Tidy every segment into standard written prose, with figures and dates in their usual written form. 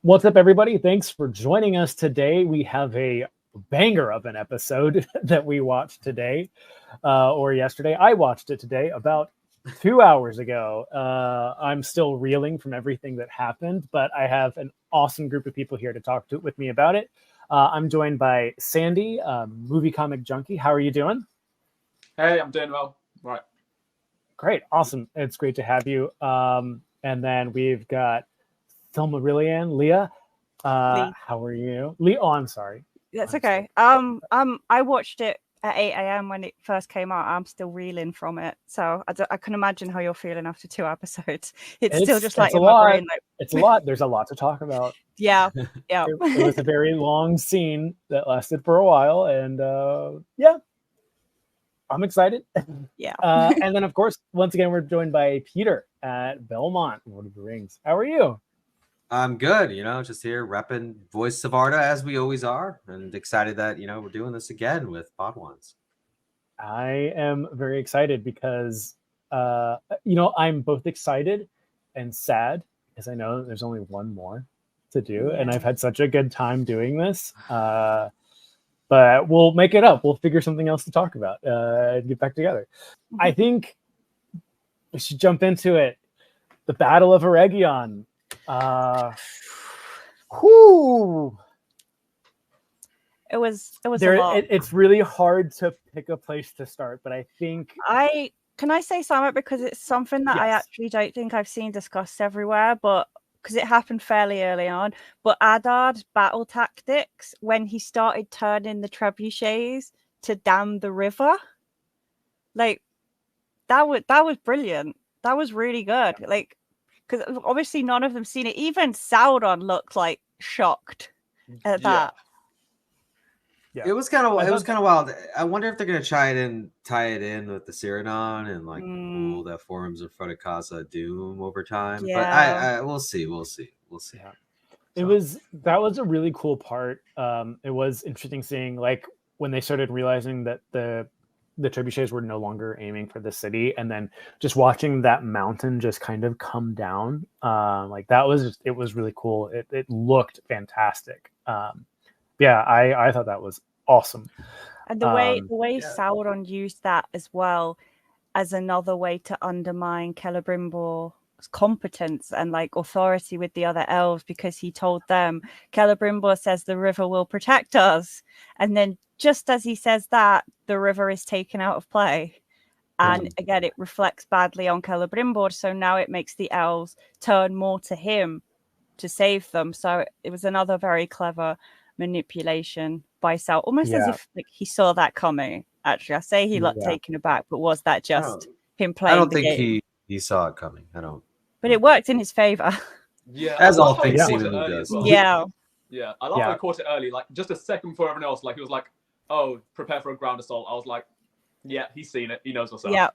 What's up, everybody? Thanks for joining us today. We have a banger of an episode that we watched today or yesterday. I watched it today about 2 hours ago. I'm still reeling from everything that happened, but I have an awesome group of people here to talk with me about it. I'm joined by Sandy, movie comic junkie. How are you doing? Hey, I'm doing well. Right. Great. Awesome. It's great to have you. And then we've got Silmarillion, Leah. How are you? Leah, oh, I'm sorry. That's okay. I watched it at 8 a.m. when it first came out. I'm still reeling from it. So I can imagine how you're feeling after 2 episodes. It's still just like in my brain. Like... It's a lot. There's a lot to talk about. Yeah. It was a very long scene that lasted for a while. And yeah, I'm excited. Yeah. And then, of course, once again, we're joined by Peter at Belmont, Lord of the Rings. How are you? I'm good, just here repping Voice of Arda as we always are, and excited that, we're doing this again with Podwans. I am very excited because, I'm both excited and sad because I know there's only one more to do, and I've had such a good time doing this. But we'll make it up. We'll figure something else to talk about and get back together. I think we should jump into it. The Battle of Eregion. It was a lot. It's really hard to pick a place to start, but I think can I say something because it's something that I actually don't think I've seen discussed everywhere, but because it happened fairly early on. But Ard's battle tactics when he started turning the trebuchets to dam the river, like that was brilliant. That was really good. Like. Because obviously none of them seen it. Even Sauron looked like shocked at that. Yeah. It was kind of wild. I wonder if they're gonna tie it in with the Cyrano and like rule that forms in front of Casa Doom over time. Yeah. But I we'll see. Yeah. That was a really cool part. It was interesting seeing like when they started realizing that the trebuchets were no longer aiming for the city, and then just watching that mountain just kind of come down, it was really cool. It looked fantastic. I thought that was awesome. And the way Sauron used that as well as another way to undermine Celebrimbor's competence and like authority with the other elves, because he told them Celebrimbor says the river will protect us, and then just as he says that, the river is taken out of play. And again, it reflects badly on Celebrimbor. So now it makes the elves turn more to him to save them. So it was another very clever manipulation by Sauron, almost as if like, he saw that coming. Actually, I say he looked taken aback, but was that just him playing? I don't think he saw it coming. I don't. But it worked in his favor. Yeah, as all things seemingly does. Well. Yeah. Yeah, I love how I caught it early, like just a second before everyone else. Like it was like, oh, prepare for a ground assault. I was like, yeah, he's seen it. He knows what's up.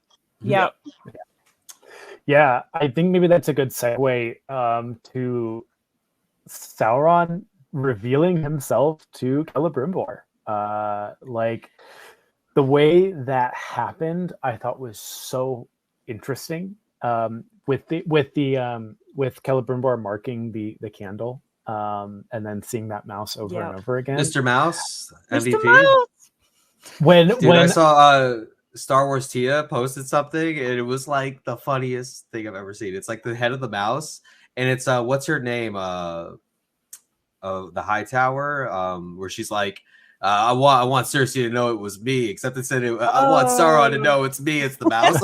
Yeah, I think maybe that's a good segue to Sauron revealing himself to Celebrimbor. Like the way that happened, I thought was so interesting. With Celebrimbor marking the candle. And then seeing that mouse over and over again. Mr. Mouse, MVP. Mr. Mouse! When I saw Star Wars Tia posted something, and it was like the funniest thing I've ever seen. It's like the head of the mouse, and it's what's her name? The Hightower, where she's like, I want Cersei to know it was me, except it said I want Sauron to know it's me, it's the mouse.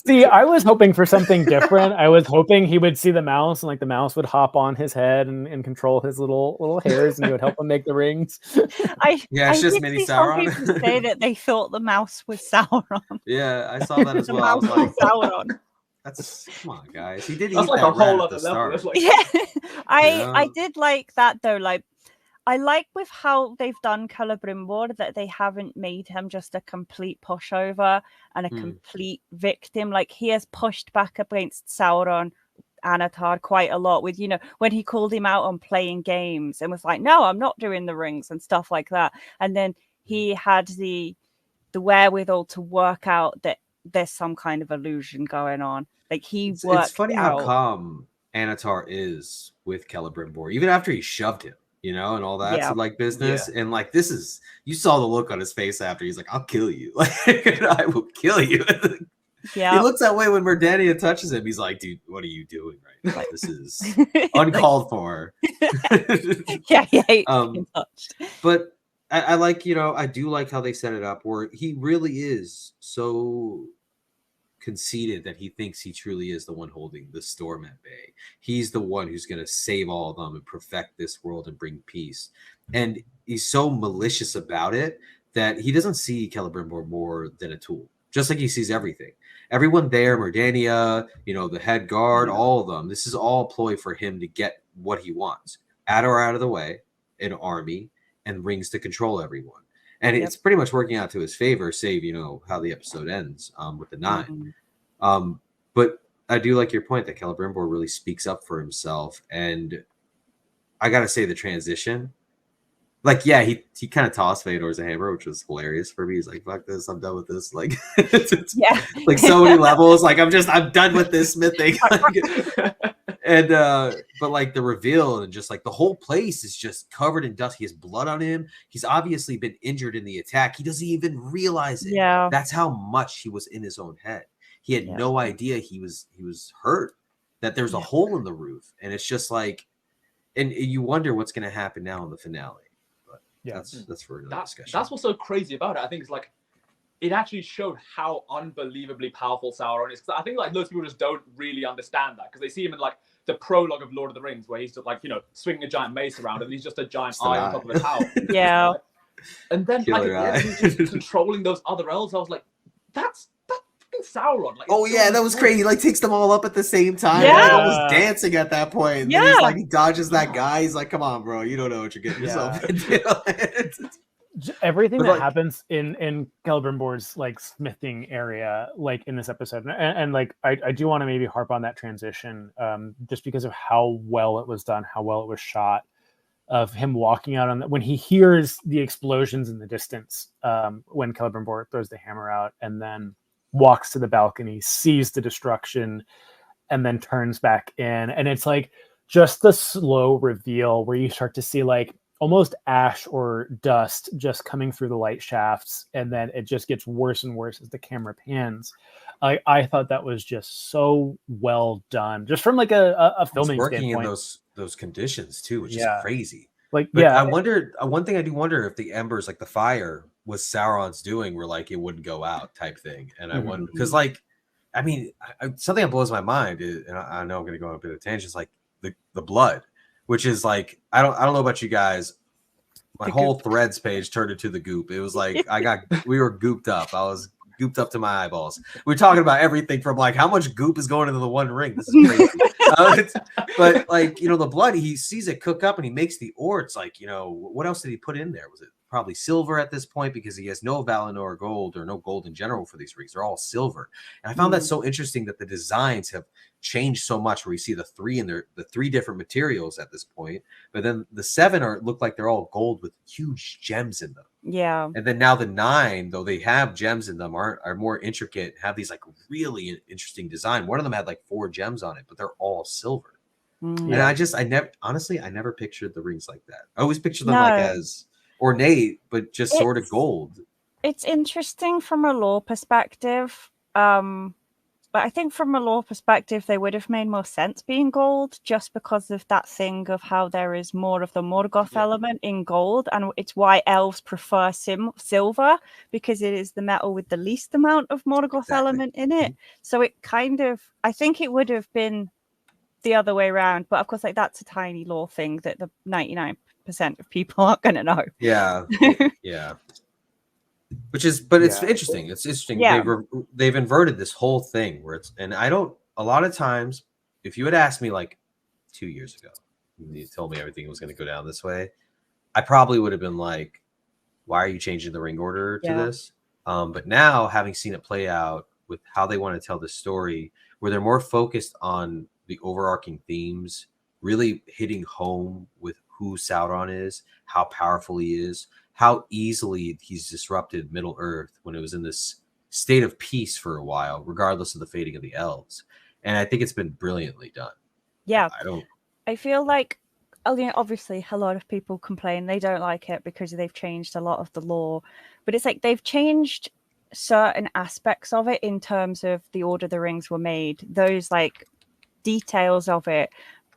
See, I was hoping for something different. I was hoping he would see the mouse and like the mouse would hop on his head and control his little hairs, and he would help him make the rings. It's just mini Sauron. Some people say that they thought the mouse was Sauron. Yeah, I saw that as well. I was like, Sauron. Come on, guys. He did eat like that a whole at the start. Like... Yeah, I did like that though. Like, I like with how they've done Celebrimbor that they haven't made him just a complete pushover and a complete victim. Like he has pushed back against Sauron, Anatar quite a lot with, when he called him out on playing games and was like, no, I'm not doing the rings and stuff like that. And then he had the wherewithal to work out that there's some kind of illusion going on. Like he worked. It's funny how calm Anatar is with Celebrimbor, even after he shoved him, and all that like business. And like, you saw the look on his face after. He's like, I'll kill you. Like, I will kill you. Yeah. He looks that way when Merdania touches him. He's like, dude, what are you doing right now? This is uncalled for. Yeah, he hates being touched. But I like, I do like how they set it up where he really is so conceited that he thinks he truly is the one holding the storm at bay. He's the one who's going to save all of them and perfect this world and bring peace. And he's so malicious about it that he doesn't see Celebrimbor more than a tool, just like he sees everything. Everyone there, Merdania, the head guard, all of them. This is all a ploy for him to get what he wants. Adar out of the way, an army, and rings to control everyone. And it's pretty much working out to his favor, save, how the episode ends with the 9. But I do like your point that Celebrimbor really speaks up for himself. And I got to say the transition, like, yeah, he kind of tossed Feodor's a hammer, which was hilarious for me. He's like, fuck this, I'm done with this. Like, like so many levels. Like, I'm done with this smithing. And but like the reveal and just like the whole place is just covered in dust. He has blood on him. He's obviously been injured in the attack. He doesn't even realize it. Yeah, that's how much he was in his own head. He had no idea he was hurt, that there's a hole in the roof. And it's just like, and you wonder what's going to happen now in the finale. But that's for another discussion. That's what's so crazy about it. I think it's like, it actually showed how unbelievably powerful Sauron is. Because I think like most people just don't really understand that, because they see him in like the prologue of Lord of the Rings, where he's just like, swinging a giant mace around, and he's just a giant eye on top of a tower. Yeah. And then like he's just controlling those other elves. I was like, that's fucking Sauron. Like, that was crazy. He like takes them all up at the same time. Yeah. Like, almost dancing at that point. And then he's like, he dodges that guy. He's like, come on, bro, you don't know what you're getting yourself into. Everything that happens in Celebrimbor's like smithing area, like in this episode, and like I do want to maybe harp on that transition, just because of how well it was done, how well it was shot, of him walking out on when he hears the explosions in the distance, when Celebrimbor throws the hammer out, and then walks to the balcony, sees the destruction, and then turns back in, and it's like just the slow reveal where you start to see like almost ash or dust just coming through the light shafts, and then it just gets worse and worse as the camera pans. I thought that was just so well done, just from like a filming working standpoint. In those conditions too, which is crazy. Like, but I wonder. One thing I do wonder if the embers, like the fire, was Sauron's doing, where like it wouldn't go out type thing. And I wonder, because like, I mean, something that blows my mind is, and I know I'm going to go on a bit of a tangent, is like the blood. Which is like, I don't know about you guys. My whole threads page turned into the goop. It was like we were gooped up. I was gooped up to my eyeballs. We're talking about everything from like how much goop is going into the one ring. This is crazy. But like, the blood, he sees it cook up and he makes the ore. It's like, what else did he put in there? Was it probably silver at this point, because he has no Valinor gold, or no gold in general for these rings? They're all silver. And I found that so interesting that the designs have changed so much, where you see the 3 and the 3 different materials at this point, but then the 7 look like they're all gold with huge gems in them. Yeah. And then now the 9, though they have gems in them, are more intricate, have these like really interesting design. One of them had like 4 gems on it, but they're all silver. And I never pictured the rings like that. I always pictured them like as ornate, but just sort of gold. It's interesting from a lore perspective. But I think from a lore perspective, they would have made more sense being gold, just because of that thing of how there is more of the Morgoth element in gold. And it's why elves prefer silver, because it is the metal with the least amount of Morgoth element in it. So it kind of, I think it would have been the other way around. But of course, like that's a tiny lore thing that the 99% of people aren't going to know. Yeah. Yeah. Which is, but it's interesting. It's interesting. Yeah. They've inverted this whole thing where it's, and a lot of times, if you had asked me like 2 years ago, you told me everything was going to go down this way, I probably would have been like, why are you changing the ring order to this? But now, having seen it play out with how they want to tell the story, where they're more focused on the overarching themes, really hitting home with who Sauron is, how powerful he is, how easily he's disrupted Middle Earth when it was in this state of peace for a while, regardless of the fading of the elves. And I think it's been brilliantly done. Yeah. I don't. I feel like, obviously, a lot of people complain they don't like it because they've changed a lot of the lore, but it's like they've changed certain aspects of it in terms of the order the rings were made, those like details of it.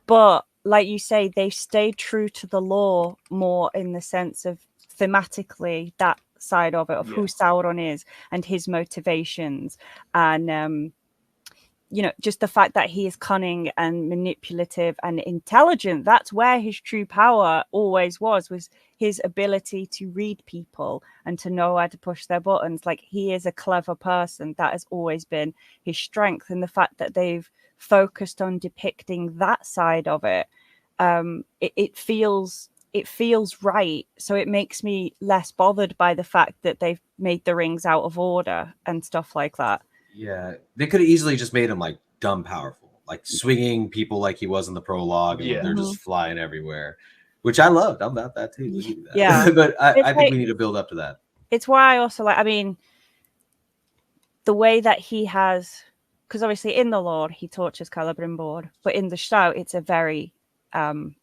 But like you say, they've stayed true to the lore more in the sense of thematically that side of it, of who Sauron is and his motivations, and just the fact that he is cunning and manipulative and intelligent. That's where his true power always was his ability to read people and to know how to push their buttons. Like, he is a clever person. That has always been his strength. And the fact that they've focused on depicting that side of it, it feels right. So it makes me less bothered by the fact that they've made the rings out of order and stuff like that. Yeah, they could have easily just made him like dumb powerful, like swinging people like he was in the prologue, and they're just flying everywhere, which I loved. I'm about that too. That. Yeah, but I think we need to build up to that. It's why I also like. I mean, the way that he has, because obviously in the Lord he tortures Celebrimbor, but in the show it's a very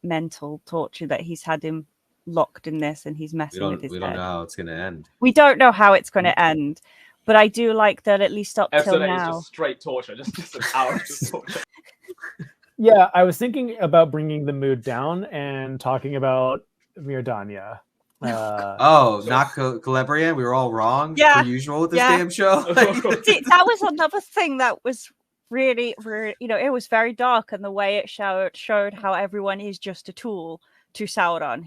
mental torture that he's had him locked in this, and he's messing with his head. We don't know how it's going to end. We don't know how it's going to end. But I do like that at least up till now. Episode 8 is just straight torture, just an hour of just torture. Yeah, I was thinking about bringing the mood down and talking about Mirdania. Not Celebrian? We were all wrong, per usual with this damn show. See, that was another thing that was really, really, it was very dark, and the way it showed how everyone is just a tool to Sauron.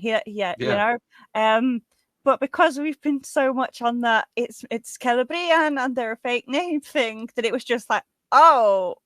But because we've been so much on that, it's Celebrian and they're a fake name thing, that it was just like, oh,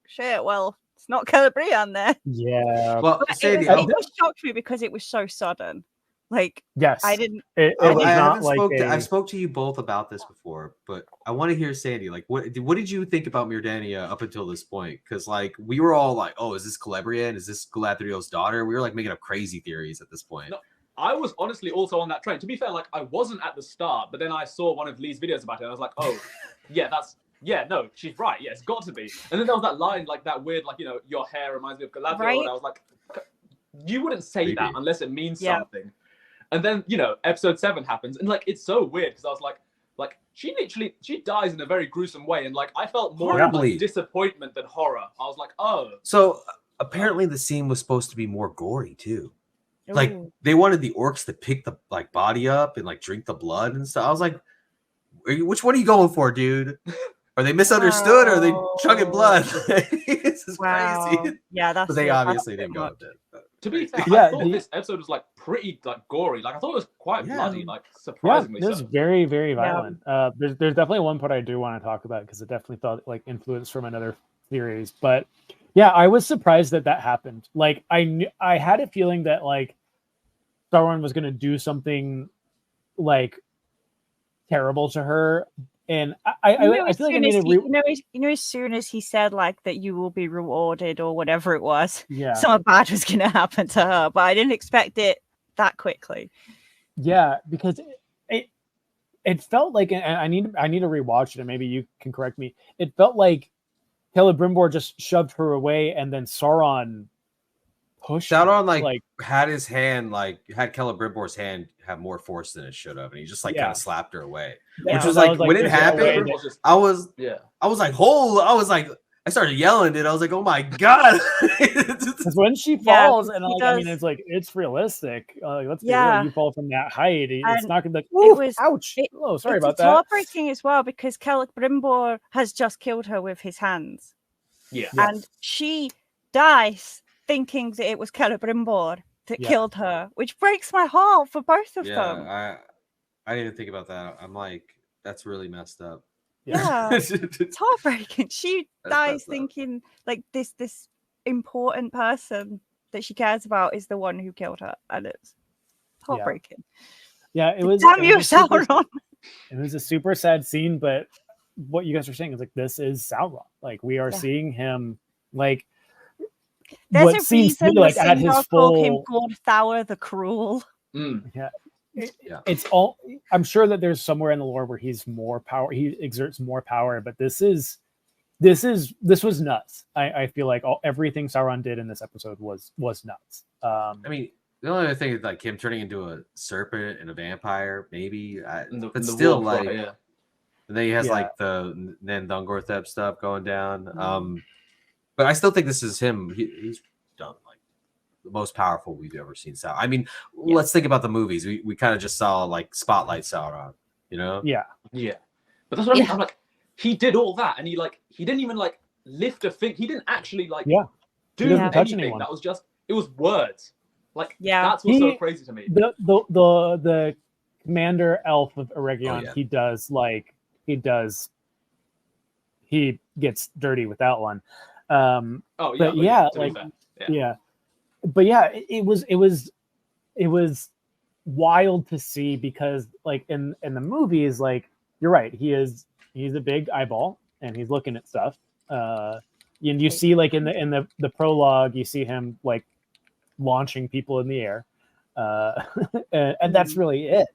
shit, well, it's not Celebrian there. Yeah. Well, it was shocked me because it was so sudden. Like, yes, I didn't. I spoke to you both about this before, but I want to hear Sandy. Like, what did you think about Mirdania up until this point? Because like we were all like, oh, is this Celebrian? Is this Galadriel's daughter? We were like making up crazy theories at this point. No. I was honestly also on that train. To be fair, like I wasn't at the start, but then I saw one of Lee's videos about it, and I was like, oh, no, she's right. Yeah, it's got to be. And then there was that line, like that weird, like, your hair reminds me of Galadriel. Right? And I was like, you wouldn't say that unless it means something. And then, episode 7 happens, and like it's so weird because I was like she dies in a very gruesome way, and like I felt more like disappointment than horror. I was like, oh. So apparently the scene was supposed to be more gory too. Like they wanted the orcs to pick the like body up and like drink the blood and stuff. I was like, which one are you going for, dude? Are they misunderstood or are they chugging blood? This is crazy. Yeah, that's. But they obviously didn't go with it. To be fair, I thought this episode was like pretty like gory. Like I thought it was quite bloody, like surprisingly. Yeah, it was very, very violent. There's definitely one part I do want to talk about because it definitely felt like influenced from another series. But yeah, I was surprised that happened. Like I had a feeling that like Sauron was going to do something like terrible to her, and I feel like I need as soon as he said like that you will be rewarded or whatever it was, yeah, something bad was going to happen to her, but I didn't expect it that quickly. Yeah, because it felt like, and I need to rewatch it, and maybe you can correct me. It felt like Celebrimbor just shoved her away, and then Sauron pushed. Sauron like had his hand, like had Celebrimbor's hand have more force than it should have, and he just like kind of slapped her away. Yeah, which was like when it happened, I was like, I started yelling it. I was like, oh my god! When she falls, and like, I mean, it's like it's realistic. Let's be real. You fall from that height, it's not gonna be like, ouch. Sorry about that. It's heartbreaking as well because Celebrimbor has just killed her with his hands. Yeah, and she dies thinking that it was Celebrimbor that killed her, which breaks my heart for both of them. I didn't even think about that. I'm like, that's really messed up. Yeah, it's heartbreaking. She dies thinking like this important person that she cares about is the one who killed her, and it's heartbreaking. Yeah, it was. Damn you, Sauron! It was a super sad scene, but what you guys are saying is like this is Sauron. Like we are seeing him like. There's what a seems to reason be like at his full. Him called Thauer the Cruel. Yeah. It's all. I'm sure that there's somewhere in the lore where he's more power. He exerts more power, but this is this was nuts. I feel like everything Sauron did in this episode was nuts. I mean, the only other thing is like him turning into a serpent and a vampire, maybe. But still, like, and then he has like the Nandungortheb stuff going down. But I still think this is him. He's done like the most powerful we've ever seen Sauron. I mean, let's think about the movies. We kind of just saw like Spotlight Sauron, you know? Yeah. But that's what I mean. I'm like, he did all that, and he didn't even like lift a finger. He didn't actually like do anything. That was just, it was words. Like, that's what's so crazy to me. The commander elf of Eregion, he gets dirty with that one. But it was wild to see, because like in the movies, like, you're right, he's a big eyeball and he's looking at stuff. And you see like in the prologue, you see him like launching people in the air, and that's really it.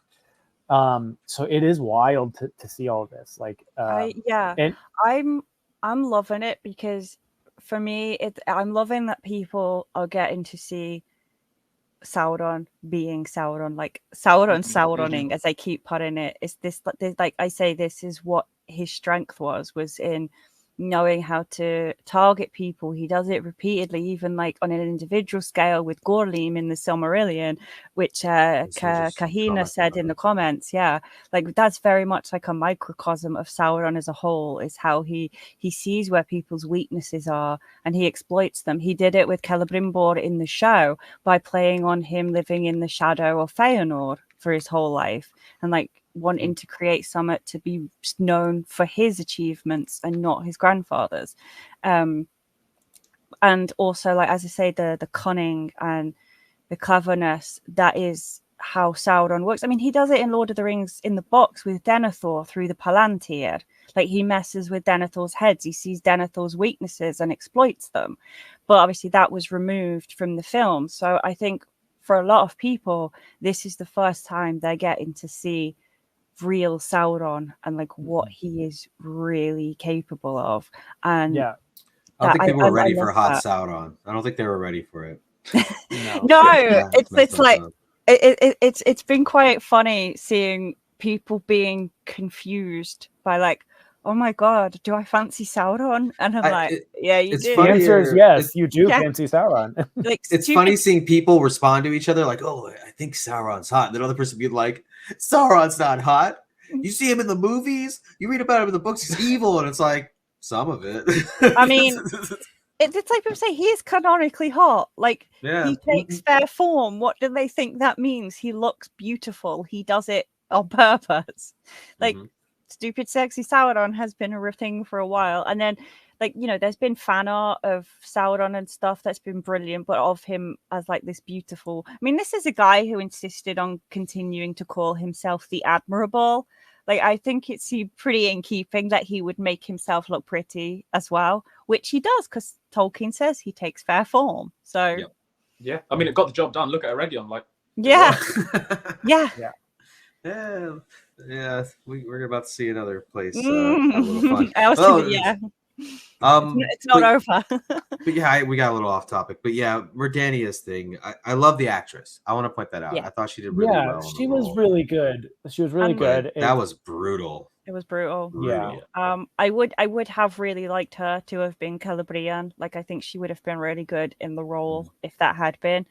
So it is wild to see all of this. Like, I'm loving it, because for me, I'm loving that people are getting to see Sauron being Sauron, like Sauroning, as I keep putting it. It's this, like I say, this is what his strength was in knowing how to target people. He does it repeatedly, even like on an individual scale with Gorlim in the Silmarillion, which Kahina said in the comments. Yeah, like that's very much like a microcosm of Sauron as a whole, is how he sees where people's weaknesses are and he exploits them. He did it with Celebrimbor in the show by playing on him living in the shadow of Feanor for his whole life, and like wanting to create Summit to be known for his achievements and not his grandfather's. And also, like, as I say, the cunning and the cleverness, that is how Sauron works. I mean, he does it in Lord of the Rings in the box with Denethor through the Palantir. Like, he messes with Denethor's heads. He sees Denethor's weaknesses and exploits them. But obviously that was removed from the film. So I think for a lot of people, this is the first time they're getting to see real Sauron and like what he is really capable of. And I don't think people were ready for hot Sauron. I don't think they were ready for it. It's been quite funny seeing people being confused by like, oh my god, do I fancy Sauron? And I'm you do. The answer is yes, you do fancy Sauron. Like, it's funny seeing people respond to each other like, oh, I think Sauron's hot. And then other person be like, Sauron's not hot. You see him in the movies, you read about him in the books, he's evil. And it's like, some of it. I mean, it's like people say he is canonically hot. Like, he takes fair form. What do they think that means? He looks beautiful. He does it on purpose. Like, stupid sexy Sauron has been a thing for a while. And then, like, you know, there's been fan art of Sauron and stuff that's been brilliant, but of him as like this beautiful. I mean, this is a guy who insisted on continuing to call himself the Admirable. Like, I think it's pretty in keeping that he would make himself look pretty as well, which he does, because Tolkien says he takes fair form. So, yeah. I mean, it got the job done. Look at Eregion, like, yeah. We're about to see another place. A little fun. It's not over. But we got a little off topic. But yeah, Merdania's thing. I love the actress. I want to point that out. I thought she did really well. She was really good. She was really good. That was brutal. It was brutal. Yeah. I would have really liked her to have been Celebrian. Like, I think she would have been really good in the role if that had been.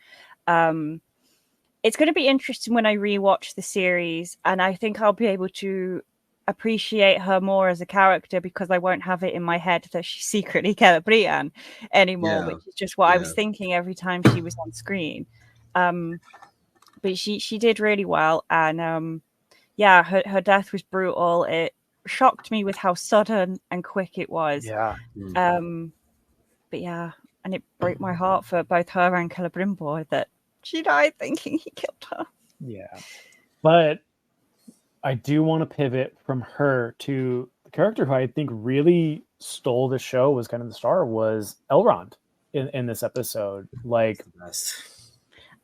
It's going to be interesting when I rewatch the series, and I think I'll be able to appreciate her more as a character, because I won't have it in my head that she's secretly Celebrian anymore, which is just what I was thinking every time she was on screen. But she did really well, and her death was brutal. It shocked me with how sudden and quick it was. But yeah, and it broke my heart for both her and Celebrimbor that she died thinking he killed her. Yeah, but I do want to pivot from her to the character who I think really stole the show, was kind of the star, was Elrond in this episode. Like,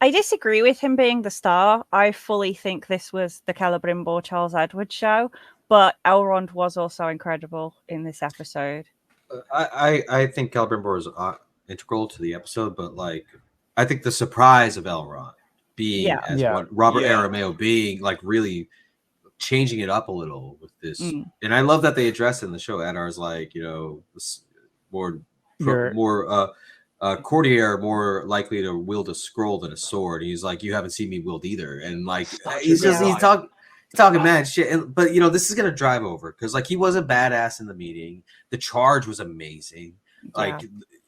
I disagree with him being the star. I fully think this was the Celebrimbor Charles Edward show, but Elrond was also incredible in this episode. I think Celebrimbor is integral to the episode, but like I think the surprise of Elrond being what Robert Arameo being like really changing it up a little with this, and I love that they address in the show. Adar's like, you know, more courtier, more likely to wield a scroll than a sword. He's like, you haven't seen me wield either, and like he's talking mad shit. But you know, this is gonna drive over because like he was a badass in the meeting. The charge was amazing. Like,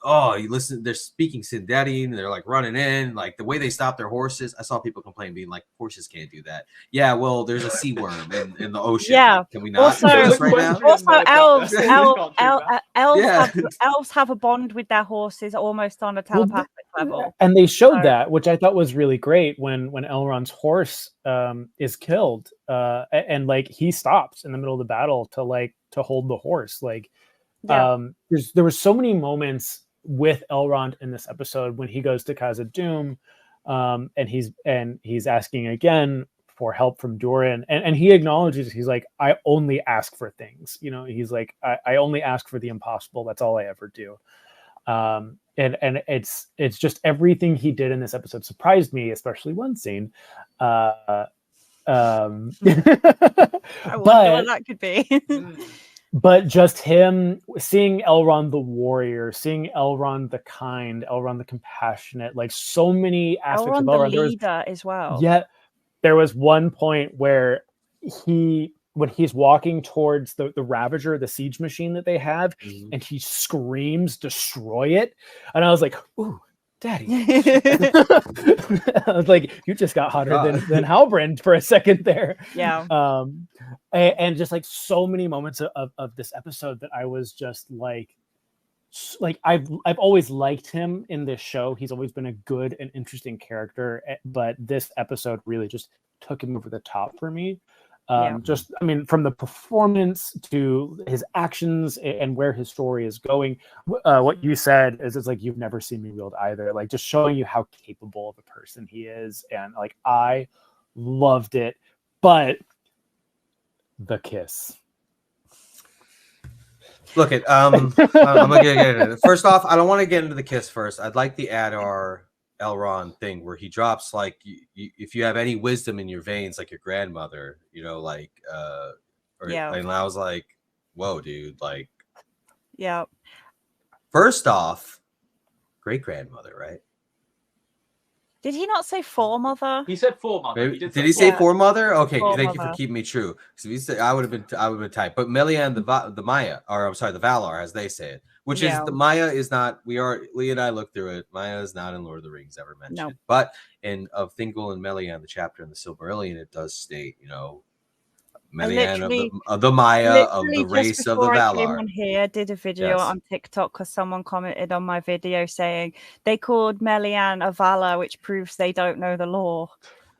oh, you listen, they're speaking Sindarian, they're like running in, like the way they stop their horses. I saw people complain, being like, horses can't do that. Yeah, well, there's a sea worm in the ocean. Yeah. Can we not do this right now? Also, elves have a bond with their horses almost on a telepathic level. And they showed that, which I thought was really great when Elrond's horse is killed, and like he stops in the middle of the battle to hold the horse. Like, there were so many moments with Elrond in this episode when he goes to Khazad-dûm, and he's asking again for help from Durin, and he acknowledges, he's like, I only ask for things, you know, he's like, I only ask for the impossible, that's all I ever do. And it's just everything he did in this episode surprised me, especially one scene. I wonder what that could be. But just him seeing Elrond the warrior, seeing Elrond the kind, Elrond the compassionate, like so many aspects of Elrond. The leader as well. Yeah, there was one point where when he's walking towards the Ravager, the siege machine that they have, and he screams, "Destroy it!" And I was like, "Ooh, Daddy!" I was like, "You just got hotter than Halbrand for a second there." Yeah. And just like so many moments of this episode that I was just like I've always liked him in this show. He's always been a good and interesting character, but this episode really just took him over the top for me. Just, I mean, from the performance to his actions and where his story is going. What you said is, it's like, you've never seen me wield either. Like, just showing you how capable of a person he is, and like I loved it. But the kiss. Look at I'm gonna get into it. First off, I don't want to get into the kiss first. I'd like the Adar Elrond thing where he drops like, if you have any wisdom in your veins, like your grandmother, you know, like and I was like, whoa, dude, like, yeah. First off, great grandmother, right? Did he not say foremother? He said foremother. Did he say foremother? Okay, thank you for keeping me true. So he said, I would have been tight. But Melian, the Maya, or I'm sorry, the Valar, as they say it, which is the Maya is not. Lee and I looked through it. Maya is not in Lord of the Rings ever mentioned. No. But in of Thingol and Melian, the chapter in the Silmarillion, it does state, you know, Melian of the Maya, of the race of the Valar. I came on here, did a video on TikTok because someone commented on my video saying they called Melian a Valar, which proves they don't know the lore.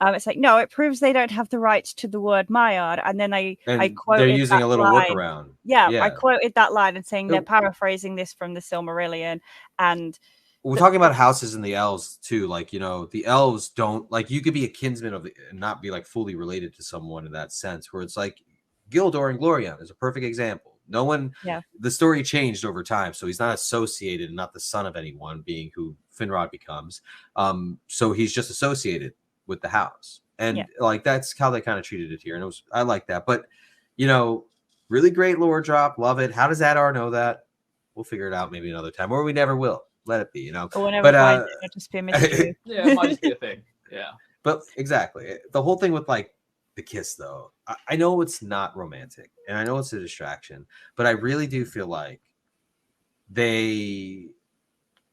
It's like, no, it proves they don't have the rights to the word Maiar. And then I quoted, they're using a little workaround. Yeah, I quoted that line and saying they're paraphrasing this from the Silmarillion. And we're talking about houses and the elves too. Like, you know, the elves don't, like, you could be a kinsman of and not be like fully related to someone in that sense, where it's like Gildor and Glorion is a perfect example. No one, the story changed over time, so he's not associated and not the son of anyone, being who Finrod becomes. So he's just associated with the house, and like that's how they kind of treated it here, and I like that. But you know, really great lore drop, love it. How does Adar know that? We'll figure it out maybe another time, or we never will. Let it be, you know. Or whenever find it, it'll just be a mystery. Yeah, it might just be a thing. Yeah. But exactly. The whole thing with like the kiss, though, I know it's not romantic and I know it's a distraction, but I really do feel like they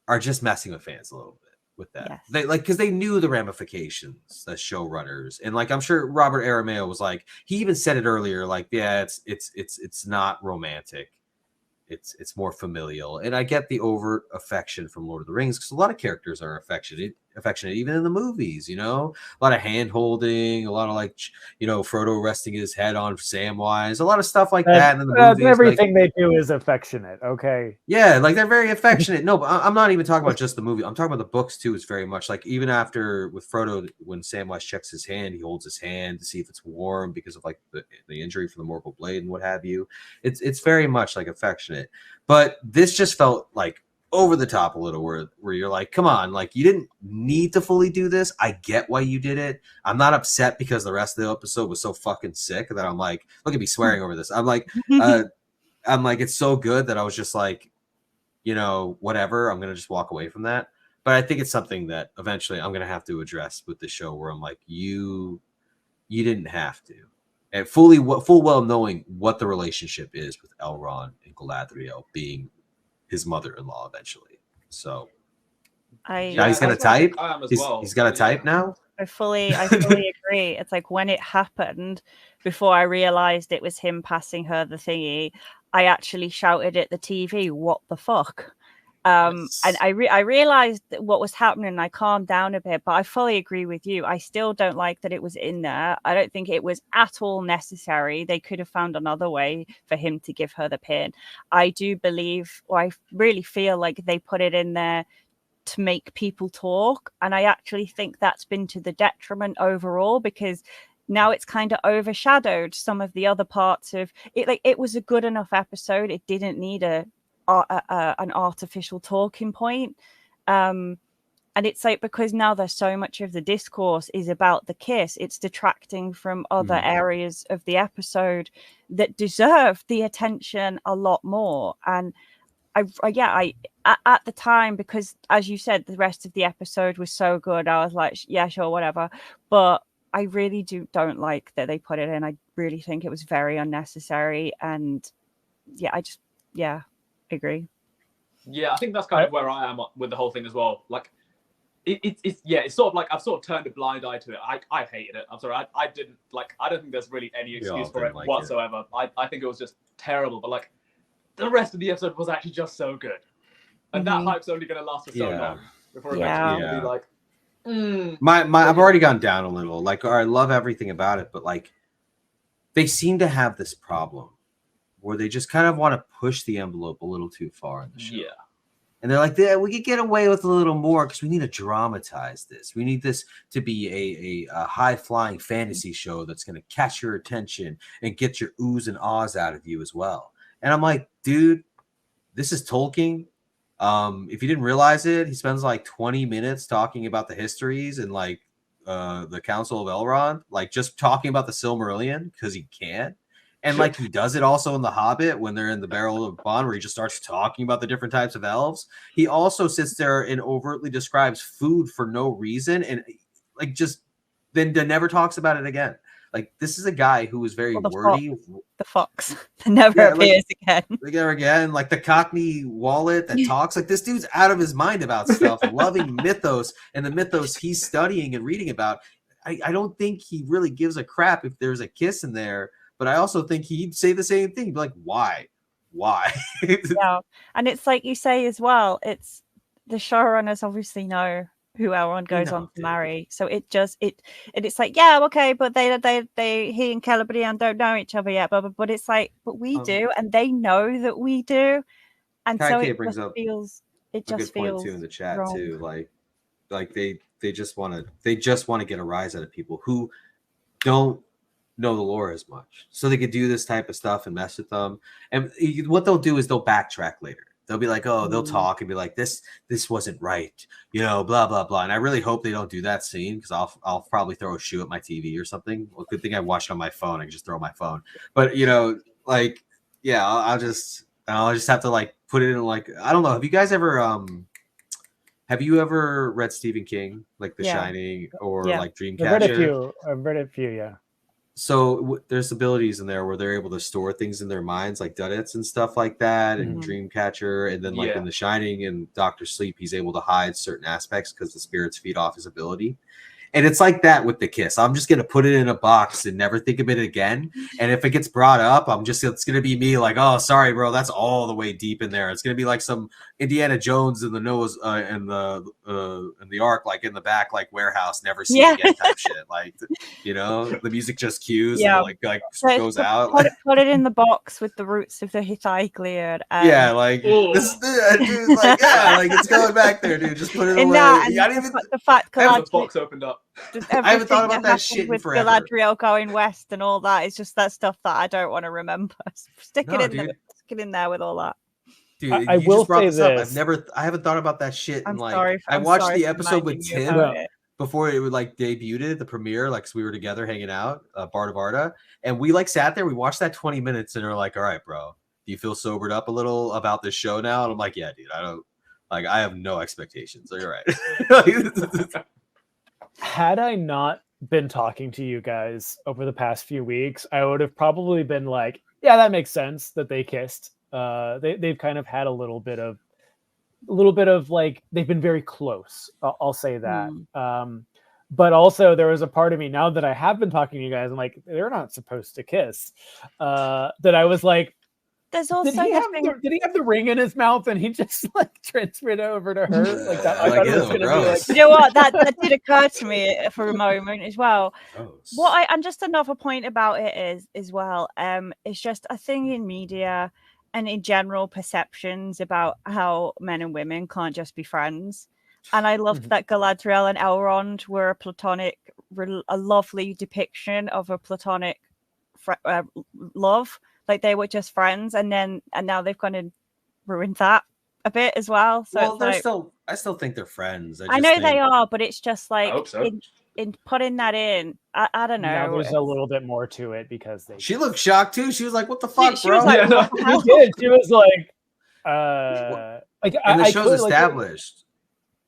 are just messing with fans a little bit with that. Yes. They like, because they knew the ramifications as showrunners, and like I'm sure Robert Arameo was like, he even said it earlier, like, yeah, it's not romantic. It's more familial, and I get the overt affection from Lord of the Rings because a lot of characters are affectionate affectionate, even in the movies, you know, a lot of hand holding, a lot of like, you know, Frodo resting his head on Samwise, a lot of stuff like that in the movies. Everything they do is affectionate. Okay. Yeah, like they're very affectionate. No, but I'm not even talking about just the movie. I'm talking about the books too. It's very much like, even after with Frodo, when Samwise checks his hand, he holds his hand to see if it's warm because of like the injury from the Morgul blade and what have you. It's very much like affectionate. But this just felt like over the top a little, where you're like, come on, like you didn't need to fully do this. I get why you did it. I'm not upset because the rest of the episode was so fucking sick that I'm like, look at me swearing over this. I'm like, it's so good that I was just like, you know, whatever, I'm gonna just walk away from that. But I think it's something that eventually I'm gonna have to address with the show, where I'm like, you didn't have to, and full well knowing what the relationship is with Elrond and Galadriel being his mother-in-law eventually. So now he's gonna type. He's got to type now. I fully agree. It's like when it happened, before I realized it was him passing her the thingy, I actually shouted at the TV, "What the fuck?" Yes. And I realized what was happening. I calmed down a bit, but I fully agree with you. I still don't like that it was in there. I don't think it was at all necessary. They could have found another way for him to give her the pin. I do believe, or I really feel like they put it in there to make people talk, and I actually think that's been to the detriment overall, because now it's kind of overshadowed some of the other parts of it. Like, it was a good enough episode. It didn't need an artificial talking point. And it's like, because now there's so much of the discourse is about the kiss, it's detracting from other areas of the episode that deserve the attention a lot more. And I at the time, because as you said, the rest of the episode was so good, I was like, yeah, sure, whatever. But I really don't like that they put it in. I really think it was very unnecessary. And I agree. Yeah, I think that's kind of where I am with the whole thing as well. Like, it's sort of like I've sort of turned a blind eye to it. I hated it. I'm sorry, I didn't like. I don't think there's really any excuse for it whatsoever. I think it was just terrible. But like, the rest of the episode was actually just so good, and that hype's only going to last for so long before eventually it'll be like. I've already gone down a little. Like, I love everything about it, but like, they seem to have this problem where they just kind of want to push the envelope a little too far in the show. Yeah. And they're like, yeah, we could get away with a little more because we need to dramatize this. We need this to be a high-flying fantasy show that's going to catch your attention and get your oohs and ahs out of you as well. And I'm like, dude, this is Tolkien. If you didn't realize it, he spends like 20 minutes talking about the histories and like the Council of Elrond, like just talking about the Silmarillion because he can. And like he does it also in The Hobbit when they're in the Barrel of Bond, where he just starts talking about the different types of elves. He also sits there and overtly describes food for no reason, and like just then never talks about it again. Like, this is a guy who is very wordy. The fox never appears again. Never again. Like the Cockney wallet that talks. Like, this dude's out of his mind about stuff, loving mythos and the mythos he's studying and reading about. I don't think he really gives a crap if there's a kiss in there. But I also think he'd say the same thing. He'd be like, why? Yeah. And it's like you say as well, it's the showrunners obviously know who Elrond goes on to marry. So it's like, yeah, okay, but he and Celebrian don't know each other yet. But it's like, but we do, and they know that we do. And so it feels a good point too in the chat wrong. Too. Like they just want to get a rise out of people who don't know the lore as much, so they could do this type of stuff and mess with them. And what they'll do is they'll backtrack later. They'll be like, oh, they'll talk and be like, this wasn't right, you know, blah blah blah. And I really hope they don't do that scene, because I'll probably throw a shoe at my TV or something. Well, good thing I watched it on my phone. I can just throw my phone. But you know, like, yeah, I'll just have to like put it in, like, I don't know. Have you guys ever have you ever read Stephen King, like The Shining or like Dreamcatcher? I've read a few, yeah. So there's abilities in there where they're able to store things in their minds, like Duddits and stuff like that, and Dreamcatcher, and then like in The Shining and Doctor Sleep, he's able to hide certain aspects because the spirits feed off his ability. And it's like that with the kiss. I'm just gonna put it in a box and never think of it again. And if it gets brought up, it's gonna be me like, oh, sorry, bro, that's all the way deep in there. It's gonna be like some Indiana Jones in the nose in the Ark, like in the back, like warehouse, never seen again type shit. Like, you know, the music just cues and like goes out. Put it in the box with the roots of the Hithyglia. Yeah, like this dude's like, yeah, like it's going back there, dude. Just put it away. The fact the box opened up. I haven't thought about that shit with Galadriel going west and all that. It's just that stuff that I don't want to remember. Stick it in there with all that. Dude, I will say this. I haven't thought about that shit. I watched the episode with Tim before it would like debuted the premiere, like, so we were together hanging out, Bard of Arda, and we like sat there, we watched that 20 minutes and are like, all right, bro, do you feel sobered up a little about this show now? And I'm like, yeah, dude, I have no expectations. So you're right. Had I not been talking to you guys over the past few weeks, I would have probably been like, yeah, that makes sense that they kissed. They've kind of had a little bit of like, they've been very close. I'll say that. But also there was a part of me, now that I have been talking to you guys, I'm like, they're not supposed to kiss. That I was like, there's also did he have the ring in his mouth and he just like transferred it over to her like that? I thought it was gonna be like, you know what, that did occur to me for a moment as well. And just another point about it is as well, it's just a thing in media and in general perceptions about how men and women can't just be friends. And I loved that Galadriel and Elrond were a lovely depiction of a platonic love. Like they were just friends, and now they've kind of ruined that a bit as well. So I still think they're friends. I know they are, but it's just like in putting that in, I don't know. Now there's a little bit more to it because she looked shocked too. She was like, "What the fuck, she bro?" Was like, she did. She was like, and the show's established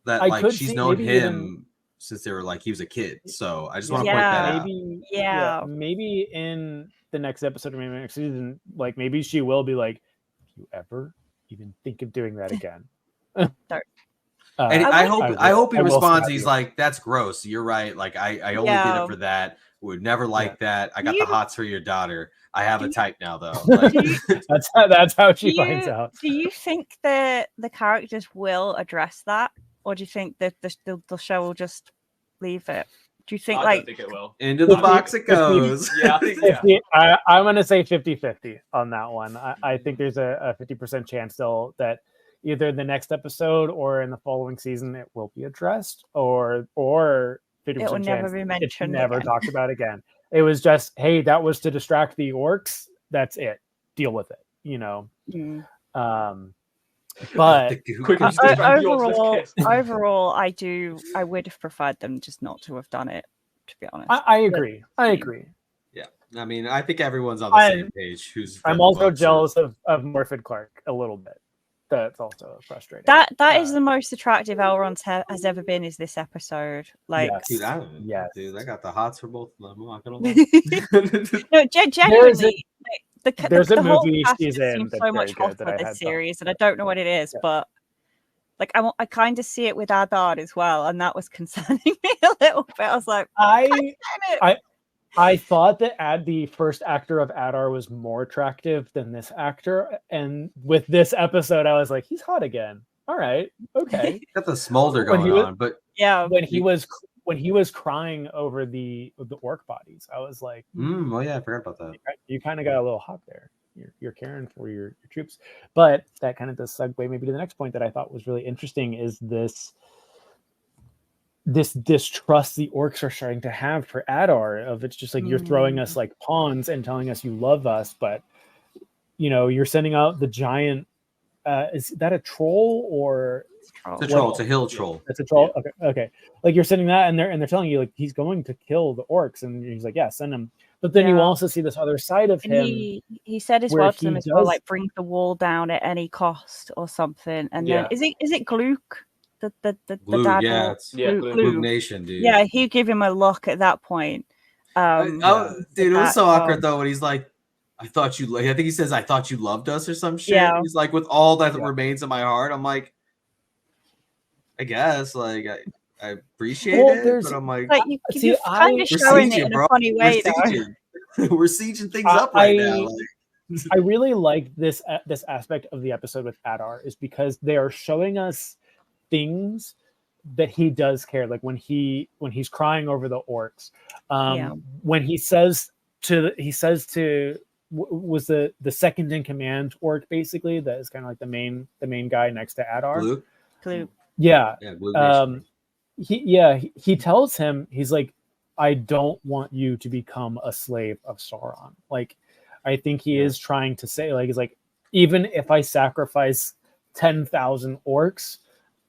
that like she's known him since they were like he was a kid. So I just want to point that out. Maybe in the next episode or maybe next season, like maybe she will be like, if you ever even think of doing that again. And I hope he responds. He's like, that's gross. You're right. Like I only did it for that. Would never like that. I got the hots for your daughter. I have a type now though. Like, that's how she finds out. Do you think the characters will address that, or do you think that the show will just leave it? Do you think I don't think it will. Into the box it goes? Yeah, I think I'm going to say 50-50 on that one. I think there's a 50% chance still that either the next episode or in the following season it will be addressed, or 50% it will never be mentioned. It's never talked about again. It was just, hey, that was to distract the orcs. That's it. Deal with it. You know. But overall, I would have preferred them just not to have done it, to be honest. I agree. Yeah, I mean, I think everyone's on the same page. I'm also jealous of Morfydd Clark a little bit. That's also frustrating. That is the most attractive Elrond has ever been. Is this episode like? Yes. Dude, I got the hots for both of them. I'm not gonna lie. No, genuinely. There's a whole movie cast she's in seems that's so much very good hotter this series, and I don't know what it is, but like I kind of see it with Arda as well, and that was concerning me a little bit. I was like, I thought that the first actor of Adar was more attractive than this actor, and with this episode, I was like, he's hot again. All right, okay. Got the smolder going on, but yeah, when he was crying over the orc bodies, I was like, oh yeah, I forgot about that. You kind of got a little hot there. You're caring for your troops, but that kind of does segue maybe to the next point that I thought was really interesting is this distrust the orcs are starting to have for Adar. Of it's just like you're throwing us like pawns and telling us you love us, but you know you're sending out the giant. Is that a troll or? It's a troll. It's a hill troll. It's a troll. Yeah. Okay. Like you're sending that, and they're telling you like he's going to kill the orcs, and he's like, yeah, send him. But then you also see this other side of him. He said as well to them as well, like bring the wall down at any cost or something. And then is it Gluck? The Glue, dad? Yeah, Glue Nation, dude. Yeah, he gave him a look at that point. Dude, it was so awkward though when he's like, I think he says, I thought you loved us or some shit. Yeah. He's like, with all that remains in my heart. I'm like, I guess, like, I appreciate it, but I'm like you're kind of showing it in a funny way, though. We're sieging things up right now. I really like this aspect of the episode with Adar is because they are showing us things that he does care, like when he's crying over the orcs, when he says to was the second in command orc, basically, that is kind of like the main guy next to Adar. Clue. Yeah. He tells him, he's like, I don't want you to become a slave of Sauron. Like, I think he is trying to say, like, he's like, even if I sacrifice 10,000 orcs,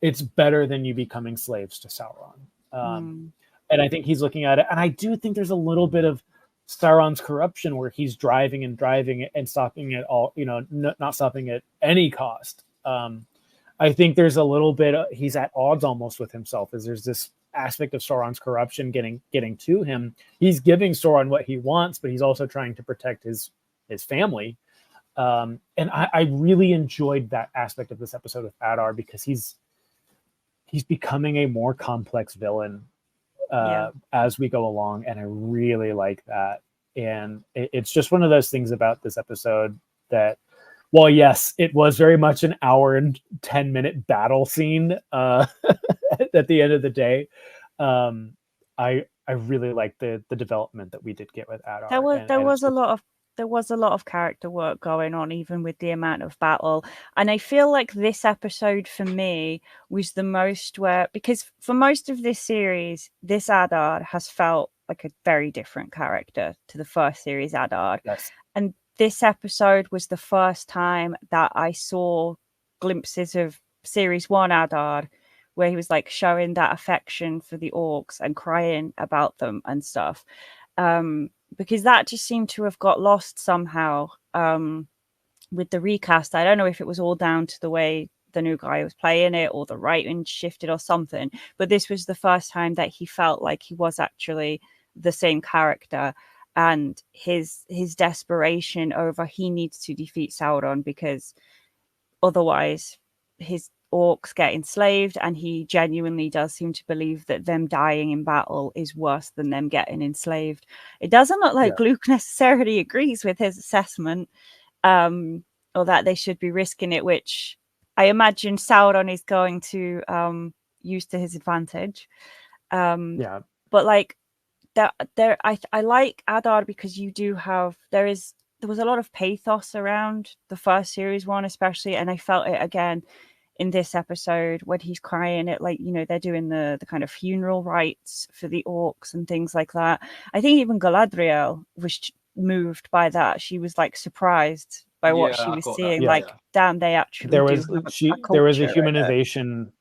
it's better than you becoming slaves to Sauron. And I think he's looking at it, and I do think there's a little bit of Sauron's corruption where he's driving and stopping at all, not stopping at any cost. I think there's a little bit he's at odds almost with himself, as there's this aspect of Sauron's corruption getting to him. He's giving Sauron what he wants, but he's also trying to protect his family. And I really enjoyed that aspect of this episode with Adar, because he's becoming a more complex villain as we go along, and I really like that. And it's just one of those things about this episode that, well, yes, it was very much an hour and 10-minute battle scene at the end of the day. I really like the development that we did get with Adar. There was a lot of character work going on, even with the amount of battle. And I feel like this episode for me was the most because for most of this series, this Adar has felt like a very different character to the first series Adar. Yes. And this episode was the first time that I saw glimpses of series 1 Adar, where he was like showing that affection for the orcs and crying about them and stuff. Because that just seemed to have got lost somehow with the recast. I don't know if it was all down to the way the new guy was playing it, or the writing shifted or something, but this was the first time that he felt like he was actually the same character, and his desperation over he needs to defeat Sauron, because otherwise his orcs get enslaved, and he genuinely does seem to believe that them dying in battle is worse than them getting enslaved. It doesn't look like Luke necessarily agrees with his assessment, or that they should be risking it, which I imagine Sauron is going to use to his advantage. But like I like Adar because you do have there was a lot of pathos around the first series one, especially, and I felt it again in this episode when he's crying at, like, they're doing the kind of funeral rites for the orcs and things like that. I think even Galadriel was moved by that. She was like surprised by what she was seeing. Damn, they actually there was a humanization.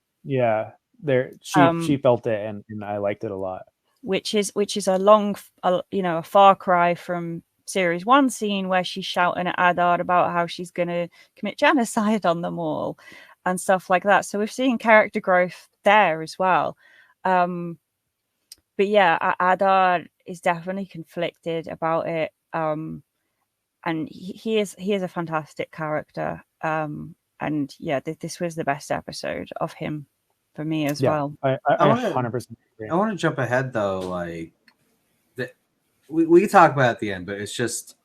She felt it, and I liked it a lot. Which is a far cry from series 1 scene where she's shouting at Adar about how she's going to commit genocide on them all and stuff like that. So we're seeing character growth there as well. But yeah, Adar is definitely conflicted about it. And he is a fantastic character. And yeah, this was the best episode of him for me as well. I 100% agree. I want to jump ahead though. Like, we can talk about it at the end, but it's just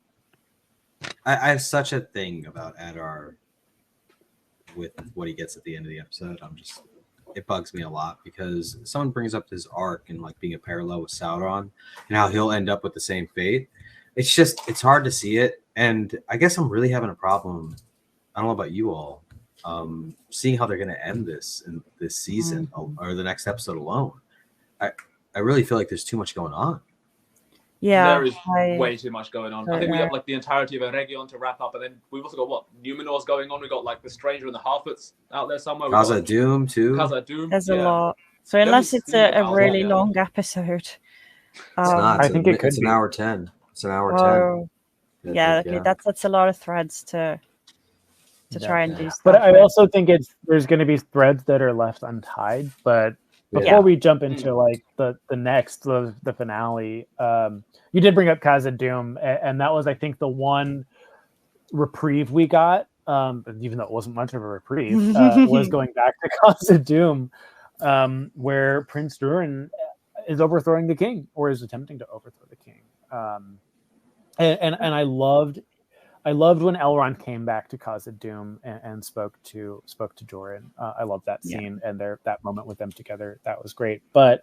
I have such a thing about Adar with what he gets at the end of the episode. It bugs me a lot because someone brings up his arc and like being a parallel with Sauron and how he'll end up with the same fate. It's hard to see it, and I guess I'm really having a problem. I don't know about you all, seeing how they're going to end this in this season or the next episode alone. I really feel like there's too much going on. Yeah, there is way too much going on. I think we have like the entirety of Eregion to wrap up, and then we've also got Numenor's going on. We got like the Stranger and the Half-Wits out there somewhere. Khazad Doom too. Khazad Doom. There's a lot. So unless it's a really long episode, it's not. I think it could be. It's an hour 10. It's an hour 10. Yeah, okay, that's a lot of threads to try and do stuff. But I also think there's going to be threads that are left untied. But before we jump into like the finale, you did bring up Khazad Doom, and that was, I think, the one reprieve we got, even though it wasn't much of a reprieve, was going back to Khazad Doom. where Prince Durin is overthrowing the king, or is attempting to overthrow the king. And I loved when Elrond came back to Khazad-dûm and spoke to Durin. I love that scene and that moment with them together. That was great. But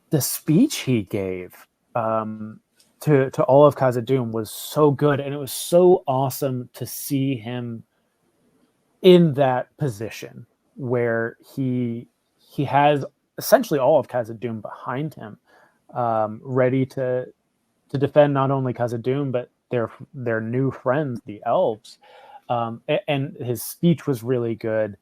the speech he gave to all of Khazad-dûm was so good, and it was so awesome to see him in that position where he has essentially all of Khazad-dûm behind him, ready to defend not only Khazad-dûm but their new friends, the elves. And his speech was really good.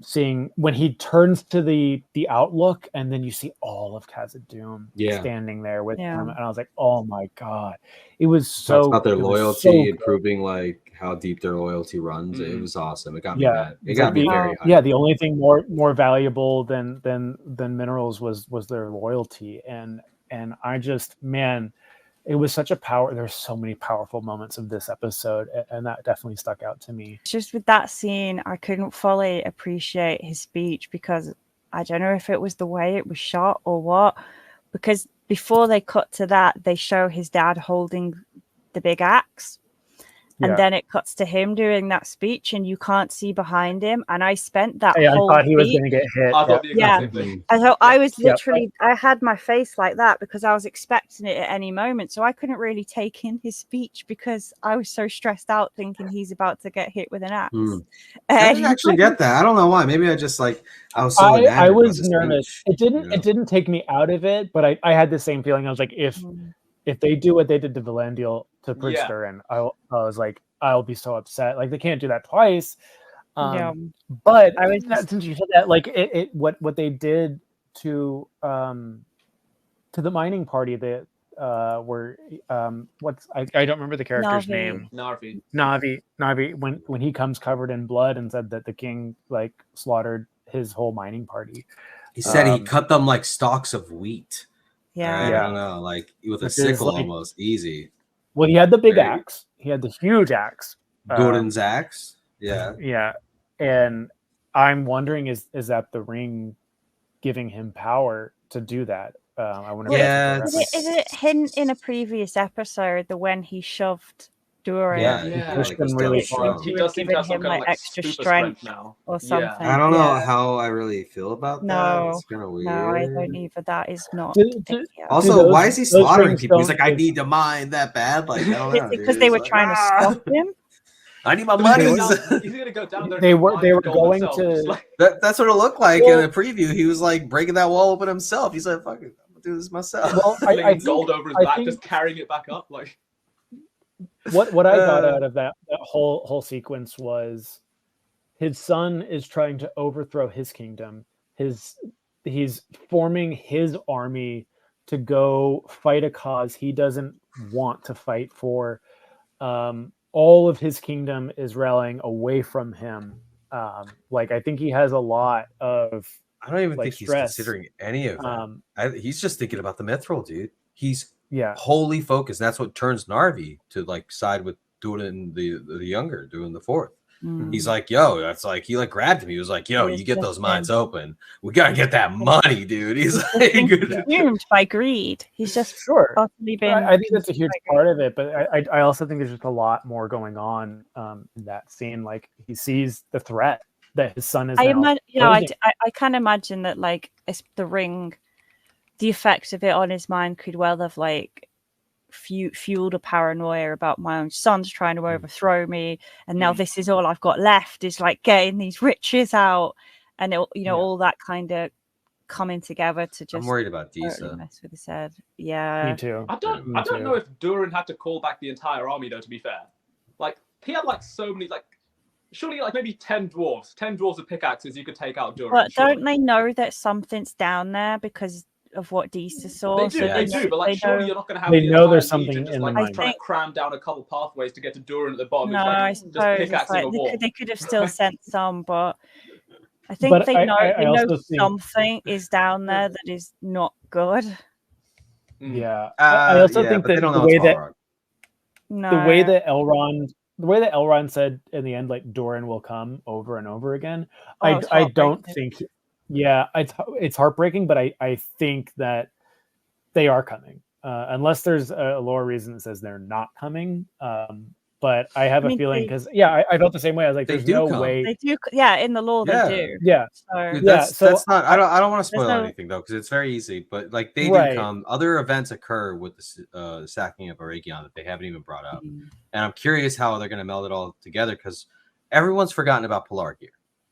Seeing when he turns to the outlook, and then you see all of Khazad-dûm standing there with him, and I was like, oh my god, it was so. Talks about their loyalty and proving like how deep their loyalty runs. It was awesome. It got me mad. It got me very high. Yeah, the only thing more valuable than minerals was their loyalty, and I just, man, it was such a power. There's so many powerful moments of this episode, and that definitely stuck out to me. Just with that scene, I couldn't fully appreciate his speech because I don't know if it was the way it was shot or what, because before they cut to that, they show his dad holding the big axe. And then it cuts to him doing that speech, and you can't see behind him. And I spent that whole I thought he was going to get hit. I thought the exact same thing. And so I was literally, I had my face like that because I was expecting it at any moment. So I couldn't really take in his speech because I was so stressed out thinking he's about to get hit with an axe. I didn't actually get that. I don't know why. Maybe I just I was so I was nervous. It didn't take me out of it, but I had the same feeling. I was like, if they do what they did to Valandil to Prince Durin, I was like, I'll be so upset. Like, they can't do that twice. But since you said that, like, what they did to the mining party, that were I don't remember the character's name. Navi. When he comes covered in blood and said that the king like slaughtered his whole mining party. He said he cut them like stalks of wheat. I don't know, like with a sickle, almost easy. Well, he had the big axe. He had the huge axe. Durin's axe. Yeah. And I'm wondering, is that the ring giving him power to do that? I wonder. Is it hidden in a previous episode that when he shoved Durin? He pushed him really far. He does seem to have some kind of extra strength now or something. I don't know how I really feel about that. It's kind of weird. No, I don't either. That is not. Also, why is he slaughtering people? He's like, I need to mine that bad. Like, I don't know. Because they were trying to stop him. I need my money. He's gonna go down there. They were going to. That's what it looked like in the preview. He was like breaking that wall open himself. He's like, "Fuck it, I'm gonna do this myself." Well, I gold over his back, just carrying it back up. Like, what I got out of that whole sequence was his son is trying to overthrow his kingdom. He's forming his army to go fight a cause he doesn't want to fight for. All of his kingdom is rallying away from him. Like, I think he has a lot of. I don't even think stress. He's considering any of that. He's just thinking about the mithril, dude. He's wholly focused. That's what turns Narvi to like side with Durin the younger, doing the fourth. He's like, yo, that's like, he like grabbed him. He was like, yo, you get those mines open. We gotta get that money, dude. He's like consumed by greed. He's just utterly been. I think that's a huge part of it, but I also think there's just a lot more going on in that scene. Like, he sees the threat that his son is. I can imagine that, like, it's the ring, the effect of it on his mind could well have like fueled a paranoia about my own son's trying to overthrow me, and now this is all I've got left is like getting these riches out, and all that kind of coming together to just. I'm worried about Disa. Mess with his head. Yeah, me too. I don't know if Durin had to call back the entire army though. To be fair, like, he had like so many, like, surely like maybe 10 dwarves with pickaxes you could take out Durin. But don't they know that something's down there because of what Disa saw? They do, but like, surely you're not going to have. They know there's something in the mine. Trying to cram down a couple pathways to get to Durin at the bottom. No, I suppose they could have still sent some, but I think they know something is down there that is not good. Yeah, I also think that the way that Elrond said in the end, like, Durin will come over and over again. I don't think Yeah, it's heartbreaking, but I think that they are coming, unless there's a lore reason that says they're not coming. But I have a feeling because I felt the same way. I was like, there's no way they do. Yeah, in the lore they do. Yeah, that's not. I don't want to spoil anything though, because it's very easy. But like they do come. Other events occur with the sacking of Aragion that they haven't even brought up, and I'm curious how they're going to meld it all together because everyone's forgotten about Pelargir.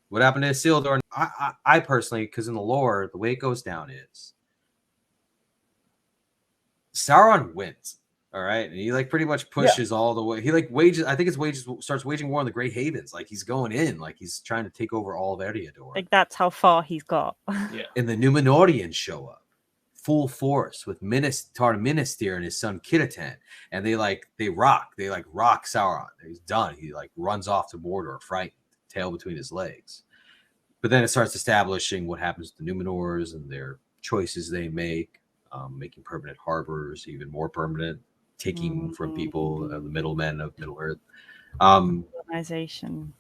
What happened to Isildur? I personally, because in the lore, the way it goes down is Sauron wins. All right, and he like pretty much pushes all the way. He like starts waging war on the Grey Havens. Like he's going in, like he's trying to take over all of Eriador. Like that's how far he's got. Yeah. And the Númenóreans show up full force with Tar-Minister and his son Kitatan, and they rock Sauron. He's done. He like runs off to Mordor, frightened, tail between his legs. But then it starts establishing what happens to the Númenors and their choices they make, making permanent harbors even more permanent. Taking from people, the middlemen of Middle Earth. Organization.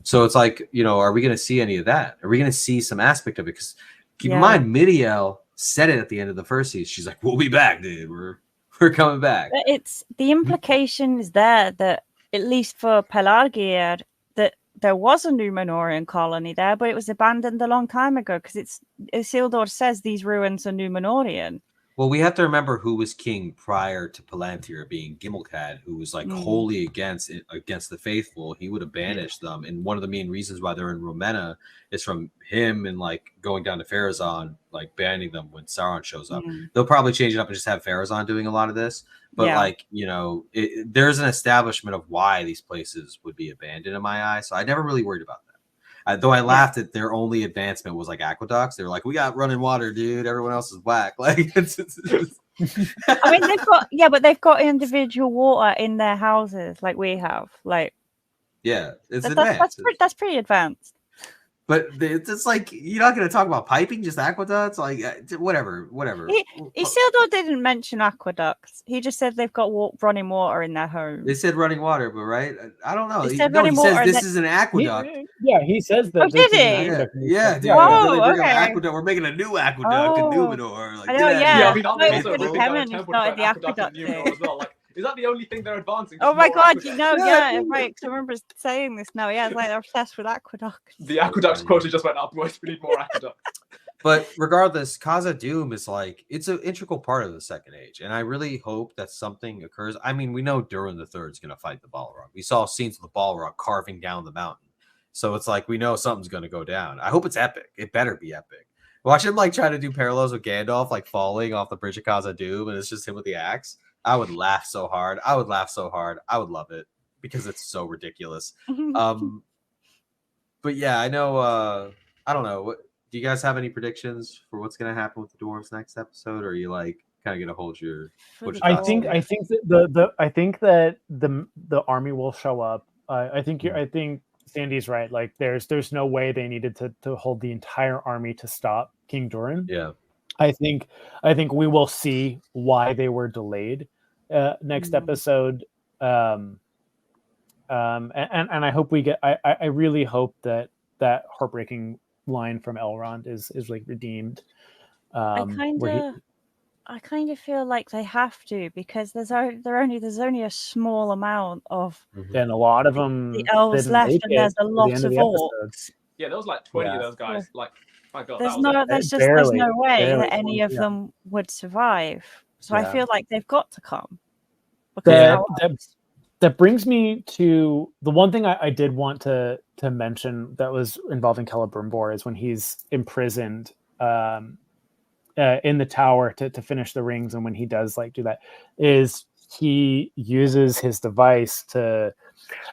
So it's like, are we going to see any of that? Are we going to see some aspect of it? Because keep in mind, Midiel said it at the end of the first season. She's like, we'll be back, dude. We're coming back. But it's the implication is there that, at least for Pelargir, that there was a Númenorian colony there, but it was abandoned a long time ago because Isildur says these ruins are Númenorian. Well, we have to remember who was king prior to Palantir being Gimmelcad, who was like wholly against the faithful. He would have banished them, and one of the main reasons why they're in Romena is from him and like going down to Pharazôn, like banning them when Sauron shows up. They'll probably change it up and just have Pharazôn doing a lot of this, but there's an establishment of why these places would be abandoned in my eyes. So I never really worried about that. Though I laughed at their only advancement was like aqueducts. They were like, "We got running water, dude. Everyone else is whack." Like, I mean, they've got individual water in their houses, like we have. Like, it's advanced. That's pretty advanced. But it's like you're not going to talk about piping, just aqueducts, like whatever. Isildur didn't mention aqueducts. He just said they've got running water in their home. They said running water, but I don't know. He said this is an aqueduct. He says that. Oh, did he? Yeah. Okay. Aqueduct. We're making a new aqueduct in Numenor. Like, I know, yeah. I mean, the aqueduct in Numenor as well. Like, is that the only thing they're advancing? Oh my god, right. Because I remember saying this now. Yeah, it's like they're obsessed with aqueducts. The aqueducts quota just went upwards. We need more aqueducts. But regardless, Khazad-dûm is like, it's an integral part of the Second Age. And I really hope that something occurs. I mean, we know Durin III is going to fight the Balrog. We saw scenes of the Balrog carving down the mountain. So it's like, we know something's going to go down. I hope it's epic. It better be epic. Watch him like try to do parallels with Gandalf, like falling off the bridge of Khazad-dûm, and it's just him with the axe. I would laugh so hard. I would love it because it's so ridiculous. But yeah, I know. I don't know. Do you guys have any predictions for what's going to happen with the dwarves next episode, or are you like kind of going to hold your? I think that the army will show up. I think Sandy's right. Like there's no way they needed to hold the entire army to stop King Durin. Yeah. I think we will see why they were delayed next episode. And I hope we get. I really hope that heartbreaking line from Elrond is like redeemed. I kind of feel like they have to because there's only a small amount of and a lot of them the elves left, and there's a lot of orcs. Yeah, there was like 20 of those guys. Like, my God, there's no way that any of them would survive. So I feel like they've got to come. That brings me to the one thing I did want to mention that was involving Celebrimbor is when he's imprisoned in the tower to finish the rings, and when he does like do that, is he uses his device to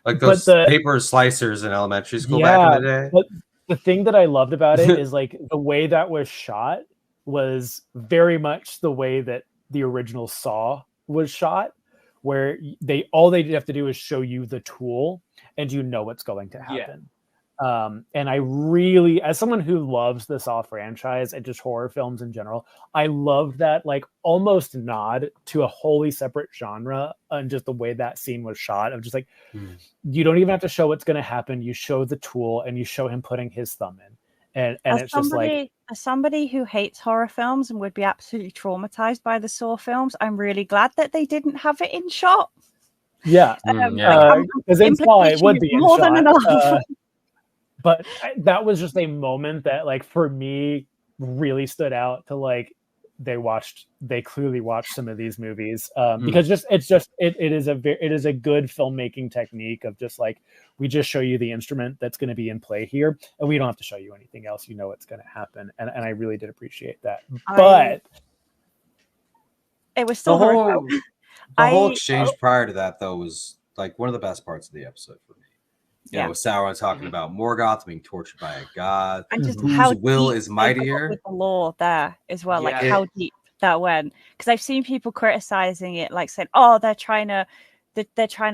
like those paper slicers in elementary school back in the day. But the thing that I loved about it is like the way that was shot was very much the way that the original Saw was shot, where all they have to do is show you the tool and you know what's going to happen. And I really, as someone who loves the Saw franchise and just horror films in general, I love that like almost nod to a wholly separate genre and just the way that scene was shot of just like, you don't even have to show what's going to happen. You show the tool and you show him putting his thumb in. and it's just like, as somebody who hates horror films and would be absolutely traumatized by the Saw films, I'm really glad that they didn't have it in shot. Yeah, because in Saw it would be more than enough. But that was just a moment that, like, for me, really stood out to, like, they clearly watched some of these movies, because it is a good filmmaking technique of just like, we just show you the instrument that's going to be in play here, and we don't have to show you anything else. You know what's going to happen, and I really did appreciate that. But it was still the whole exchange prior to that, though, was like one of the best parts of the episode for me. You know, Sauron talking about Morgoth being tortured by a god, and just whose will is mightier. With the lore there as well, like how deep that went. Because I've seen people criticizing it, like saying, "Oh, they're trying to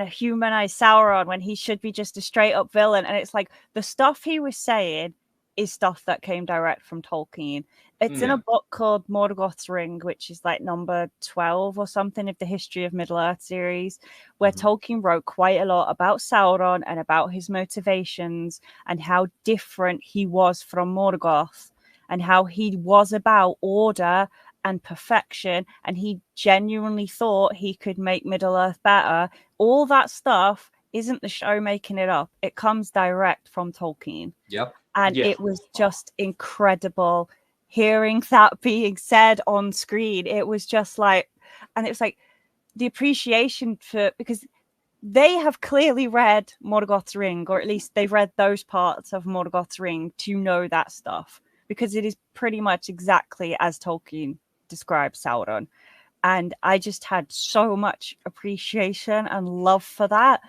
humanize Sauron when he should be just a straight up villain." And it's like, the stuff he was saying is stuff that came direct from Tolkien. It's in a book called Morgoth's Ring, which is like number 12 or something of the History of Middle-earth series, where Tolkien wrote quite a lot about Sauron and about his motivations and how different he was from Morgoth and how he was about order and perfection, and he genuinely thought he could make Middle-earth better. All that stuff isn't the show making it up. It comes direct from Tolkien. Yep. And it was just incredible hearing that being said on screen. It was just like, and it was like the appreciation for, because they have clearly read Morgoth's Ring, or at least they've read those parts of Morgoth's Ring to know that stuff, because it is pretty much exactly as Tolkien describes Sauron. And I just had so much appreciation and love for that,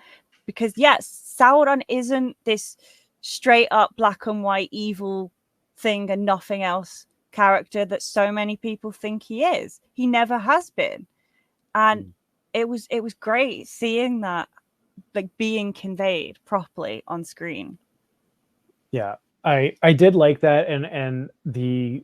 because yes, Sauron isn't this straight up black and white evil thing and nothing else character that so many people think he is. He never has been. And it was great seeing that, like, being conveyed properly on screen. Yeah, I did like that, and the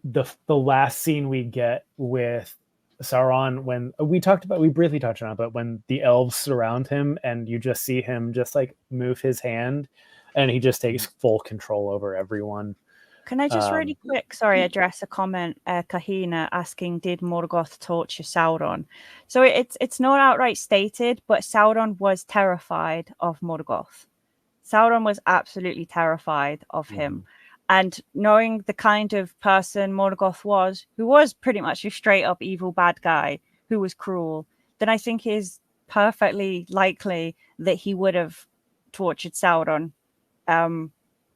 last scene we get with Sauron, when we briefly touched on it, but when the elves surround him and you just see him just like move his hand and he just takes full control over everyone. Can I just really quick, address a comment, Kahina asking, did Morgoth torture Sauron? So it's not outright stated, but Sauron was terrified of Morgoth. Sauron was absolutely terrified of him. And knowing the kind of person Morgoth was, who was pretty much a straight up evil bad guy, who was cruel, then I think it is perfectly likely that he would have tortured Sauron.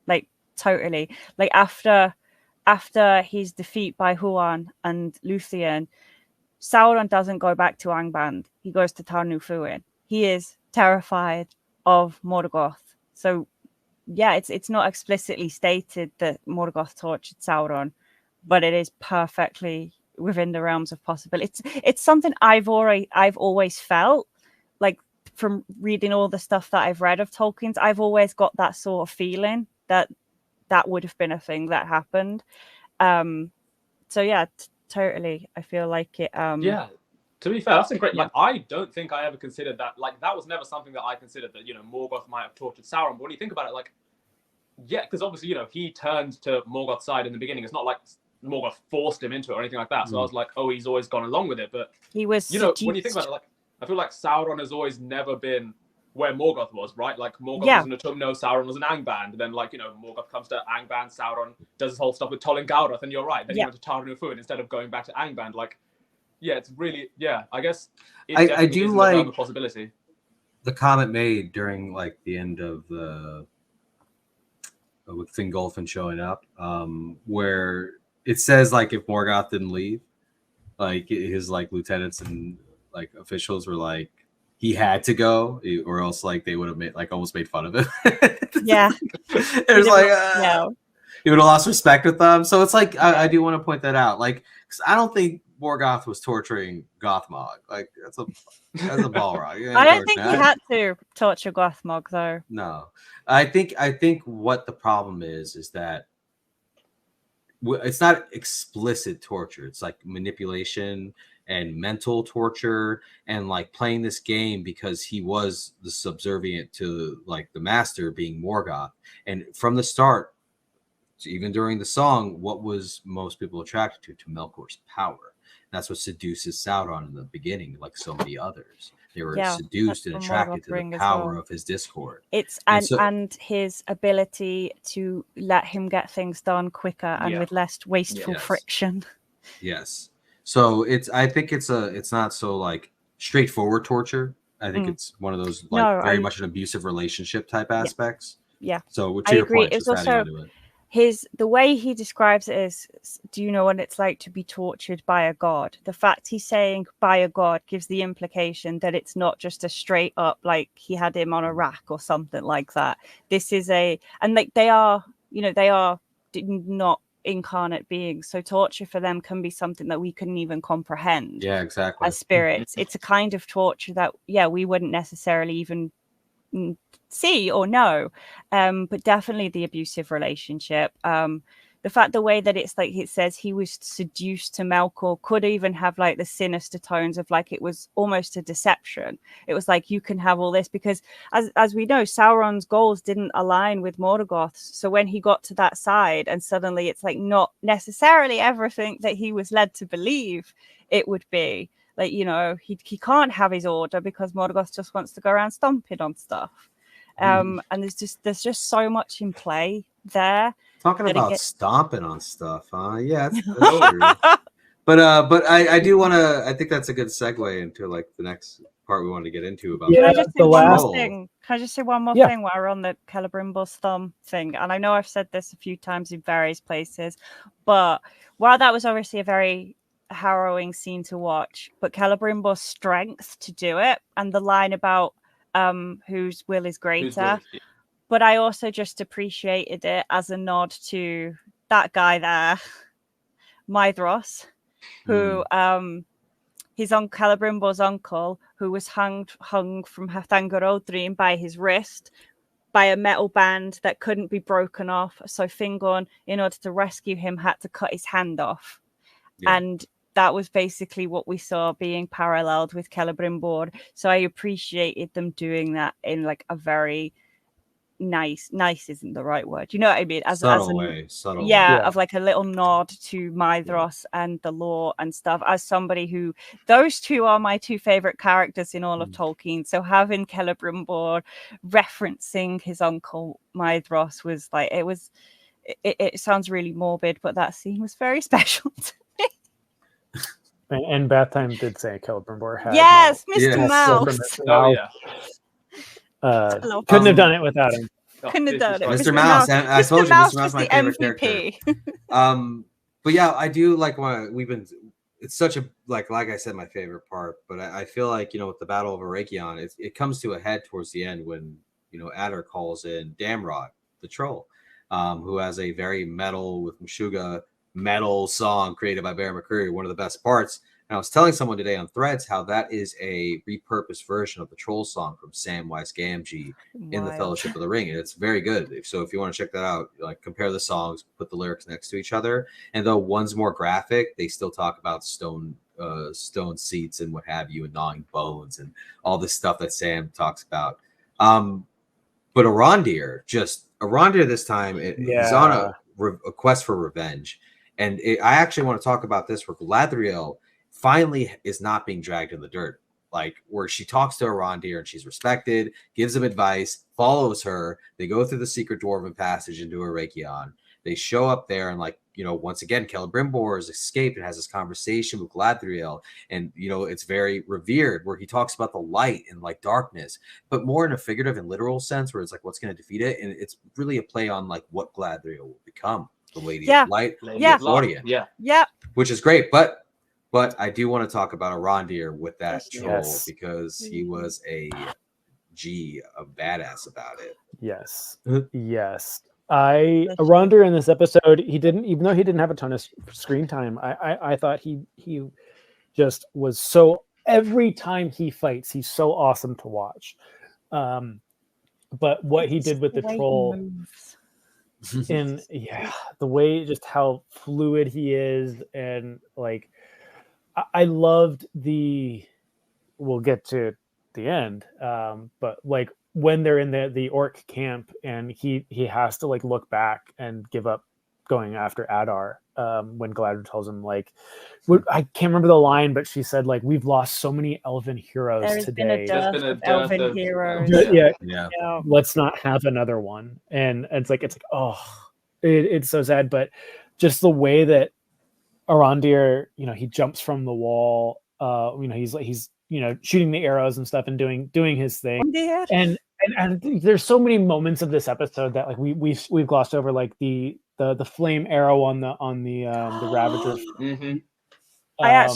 Like, totally. Like, after his defeat by Huan and Luthien, Sauron doesn't go back to Angband. He goes to Tar Nufuin. He is terrified of Morgoth. So yeah, it's not explicitly stated that Morgoth tortured Sauron, but it is perfectly within the realms of possibility. It's something I've always felt, like, from reading all the stuff that I've read of Tolkien's. I've always got that sort of feeling that would have been a thing that happened. So yeah, totally. I feel like it. Yeah. To be fair, that's a great. Like, I don't think I ever considered that. Like, that was never something that I considered, that, you know, Morgoth might have tortured Sauron. But when you think about it, like, yeah, because obviously, you know, he turned to Morgoth's side in the beginning. It's not like Morgoth forced him into it or anything like that. So I was like, oh, he's always gone along with it. But he was, you know, when you think about it, like, I feel like Sauron has always never been where Morgoth was, right? Like, Morgoth was in Autumno, Sauron was in Angband. Then, like, you know, Morgoth comes to Angband, Sauron does his whole stuff with Tol Gauroth, and you're right. Then he went to Tar Nufuin instead of going back to Angband. Like, yeah, it's really, I guess I do like a possibility. The comment made during, like, the end of the with Fingolfin showing up, where it says, like, if Morgoth didn't leave, like, his, like, lieutenants and, like, officials were like, he had to go, or else, like, they would have made, like, almost made fun of him. Yeah, it was like, he would have lost respect with them. So it's like, I do want to point that out, like, because I don't think Morgoth was torturing Gothmog. Like, that's a Balrog. I don't think he had to torture Gothmog, though. No, I think what the problem is that it's not explicit torture. It's like manipulation and mental torture, and like playing this game because he was the subservient to, like, the master being Morgoth. And from the start, even during the song, what was most people attracted to Melkor's power. That's what seduces Sauron in the beginning, like so many others. They were seduced and attracted to the power of his discord. And his ability to let him get things done quicker and with less wasteful friction. Yes. So I think it's not so like straightforward torture. I think it's one of those like very much an abusive relationship type aspects. Yeah. So to your point, it's also the way he describes it is, do you know what it's like to be tortured by a god? The fact he's saying by a god gives the implication that it's not just a straight up, like he had him on a rack or something like that. This is and like they are not incarnate beings. So torture for them can be something that we couldn't even comprehend. Yeah, exactly. As spirits. It's a kind of torture that, we wouldn't necessarily even see or know, but definitely the abusive relationship. The way that it's like it says he was seduced to Melkor could even have like the sinister tones of like it was almost a deception. It was like, you can have all this because as we know, Sauron's goals didn't align with Morgoth's. So when he got to that side and suddenly it's like not necessarily everything that he was led to believe it would be. Like, he can't have his order because Morgoth just wants to go around stomping on stuff. And there's just so much in play there. Talking about stomping on stuff, huh? Yeah, that's but I do want to. I think that's a good segue into like the next part we wanted to get into about. Can I just say one more thing? Can I just say one more thing while we're on the Celebrimbor's thumb thing? And I know I've said this a few times in various places, but while that was obviously a very harrowing scene to watch, but Celebrimbor's strength to do it and the line about whose will is greater, but I also just appreciated it as a nod to that guy there, Maedhros, who his uncle Celebrimbor's uncle, who was hung from Hathangarodrim by his wrist by a metal band that couldn't be broken off. So Fingorn, in order to rescue him, had to cut his hand off. And that was basically what we saw being paralleled with Celebrimbor. So I appreciated them doing that in like a very nice isn't the right word. You know what I mean? Subtle way. Of like a little nod to Maedhros and the lore and stuff. As somebody who, those two are my two favorite characters in all of Tolkien. So having Celebrimbor referencing his uncle Maedhros was like, it sounds really morbid, but that scene was very special to me. And Bath Time did say Celebrimbor had Mr. Mouse. Couldn't have done it without him. Couldn't have done it. Mr. Mouse. I told you, Mr. Mouse is my favorite MVP. character. But yeah, I do like it's such a like I said, my favorite part. But I feel like with the Battle of Eregion, it comes to a head towards the end when Adar calls in Damrod, the troll, who has a very metal with Meshuggah metal song created by Bear McCreary, one of the best parts. And I was telling someone today on Threads how that is a repurposed version of the troll song from Samwise Gamgee in the Fellowship of the Ring, and it's very good. So if you want to check that out, like compare the songs, put the lyrics next to each other, and though one's more graphic, they still talk about stone seats and what have you, and gnawing bones and all this stuff that Sam talks about. But Arondir this time is on a quest for revenge. And I actually want to talk about this where Galadriel finally is not being dragged in the dirt, like where she talks to Arondir and she's respected, gives him advice, follows her. They go through the secret dwarven passage into Eregion. They show up there and once again, Celebrimbor has escaped and has this conversation with Galadriel. And, it's very revered where he talks about the light and like darkness, but more in a figurative and literal sense where it's like, what's going to defeat it? And it's really a play on like what Galadriel will become. The Lady of Light, Lothian. Which is great, but I do want to talk about Arondir with that troll because he was a badass about it. Yes. Arondir in this episode, even though he didn't have a ton of screen time, I thought he just was so, every time he fights, he's so awesome to watch. But what he did with the troll. And the way just how fluid he is, and like I loved we'll get to the end, but like when they're in the orc camp and he has to like look back and give up going after Adar. When Galadriel tells him, like, I can't remember the line, but she said, like, we've lost so many elven heroes today. There's been a dearth of heroes. Yeah. Let's not have another one. And it's like, oh, it's so sad. But just the way that Arondir, he jumps from the wall. He's shooting the arrows and stuff and doing his thing. And there's so many moments of this episode that, like, we've glossed over, like the flame arrow on the Ravager's. Mm-hmm. I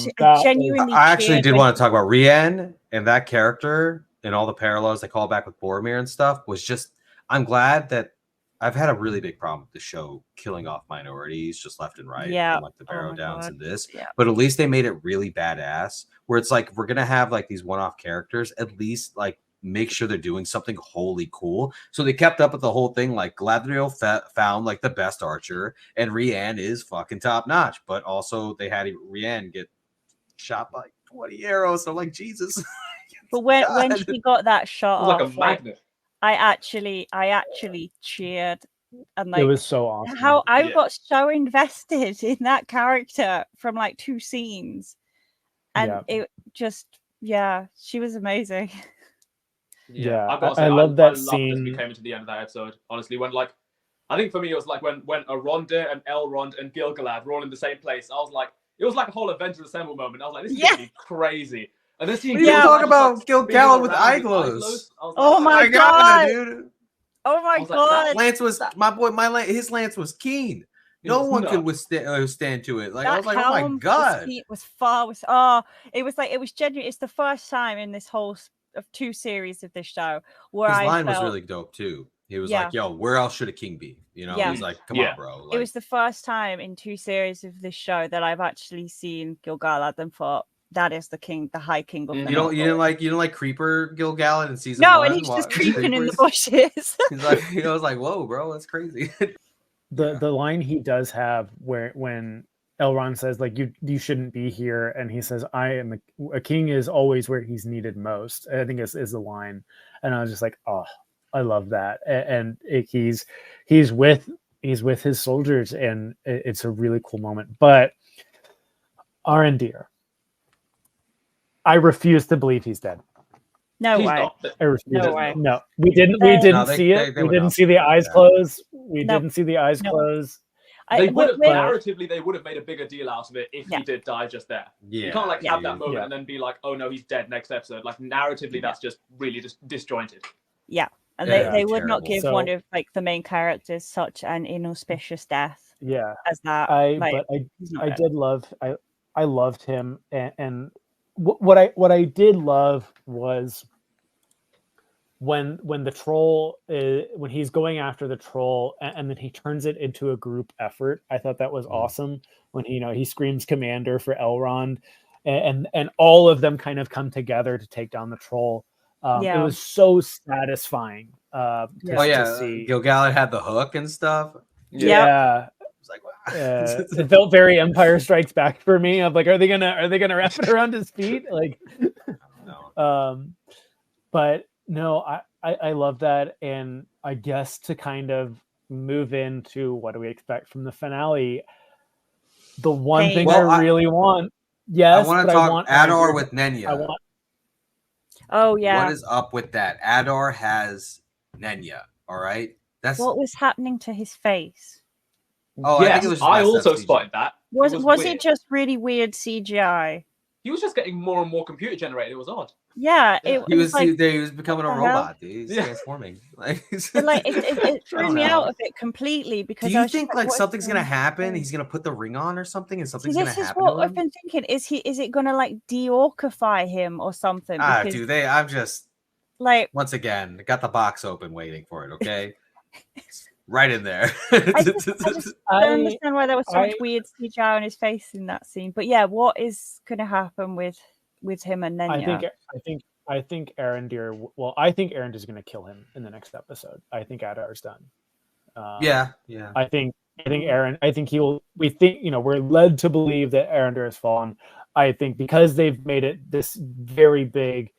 genuinely did want to talk about Rian and that character and all the parallels they call back with Boromir and stuff. I'm glad that I've had a really big problem with the show killing off minorities just left and right, from, like, the Barrow Downs and this. Yeah. But at least they made it really badass, where it's like, we're gonna have, like, these one-off characters, at least, like, make sure they're doing something wholly cool. So they kept up with the whole thing. Like, Galadriel found, like, the best archer, and Rian is fucking top notch. But also they had Rian get shot by 20 arrows. So I'm like, Jesus. But when she got that shot off, like a magnet. I actually cheered, and, like, it was so awesome. How I got so invested in that character from, like, 2 scenes, and it just, she was amazing. Yeah, I love that scene. As we came into the end of that episode, honestly, when, like, I think for me it was like when Arondir and Elrond and Gil-galad were all in the same place. I was like, it was like a whole Avengers Assemble moment. I was like, this is gonna be crazy. And then you talk about Gil-galad with eye glows. Oh my god, dude! Oh my god! That lance was his lance was keen. No one could withstand to it. Like, I was like, oh my god! It was it was genuine. It's the first time in this whole of 2 series of this show where his line was really dope too. He was like, yo, where else should a king be? He's like, come on, bro. Like, it was the first time in 2 series of this show that I've actually seen Gil-galad and thought, that is the king, the high king of the you didn't like Creeper Gil-galad in season 1? No, and he's just creeping in the bushes. He's like, I was like, whoa, bro, that's crazy. The line he does have when Elrond says, like, you shouldn't be here, and he says, I am a king is always where he's needed most, I think is the line. And I was just like, oh, I love that. And he's with his soldiers, and it's a really cool moment. But Arondir, I refuse to believe he's dead. No way. I refuse. No way. No, we didn't see it. We didn't see the eyes close. We didn't see the eyes close. Narratively, they would have made a bigger deal out of it if he did die just there. You can't, like, have that moment and then be like, oh no, he's dead next episode. Like, narratively, that's just really just disjointed. Yeah, and they would not give one of, like, the main characters such an inauspicious death. Yeah, as that. I loved him, and what I did love was when the troll when he's going after the troll and then he turns it into a group effort. I thought that was awesome when he screams commander for Elrond and all of them kind of come together to take down the troll. It was so satisfying to see. Gil-galad had the hook and stuff. Yeah. It's like, wow. It felt very Empire Strikes Back for me. I'm like, are they gonna wrap it around his feet? Like, but no, I love that. And I guess to kind of move into what do we expect from the finale, the one thing I really want, I want to talk Adar with Nenya. Oh yeah. What is up with that? Adar has Nenya. All right. That's what was happening to his face. Oh, yes, I think it was. I also spotted that. Was it just really weird CGI? He was just getting more and more computer generated. It was odd. Yeah, he was becoming a robot. Dude. He's transforming. It threw me out of it completely because. Do you think like something's gonna happen? He's gonna put the ring on or something, and something's gonna happen. This is what I've been thinking. Is it gonna like de-orcify him or something? Dude, I'm just like once again got the box open waiting for it. Okay. Right in there. I just don't understand why there was so much weird CGI on his face in that scene. But yeah, what is going to happen with him and Nenya? I think Arondir. Well, I think Arondir's going to kill him in the next episode. I think Adar's done. Yeah. I think Aaron. I think he will. We think we're led to believe that Arondir has fallen. I think because they've made it this very big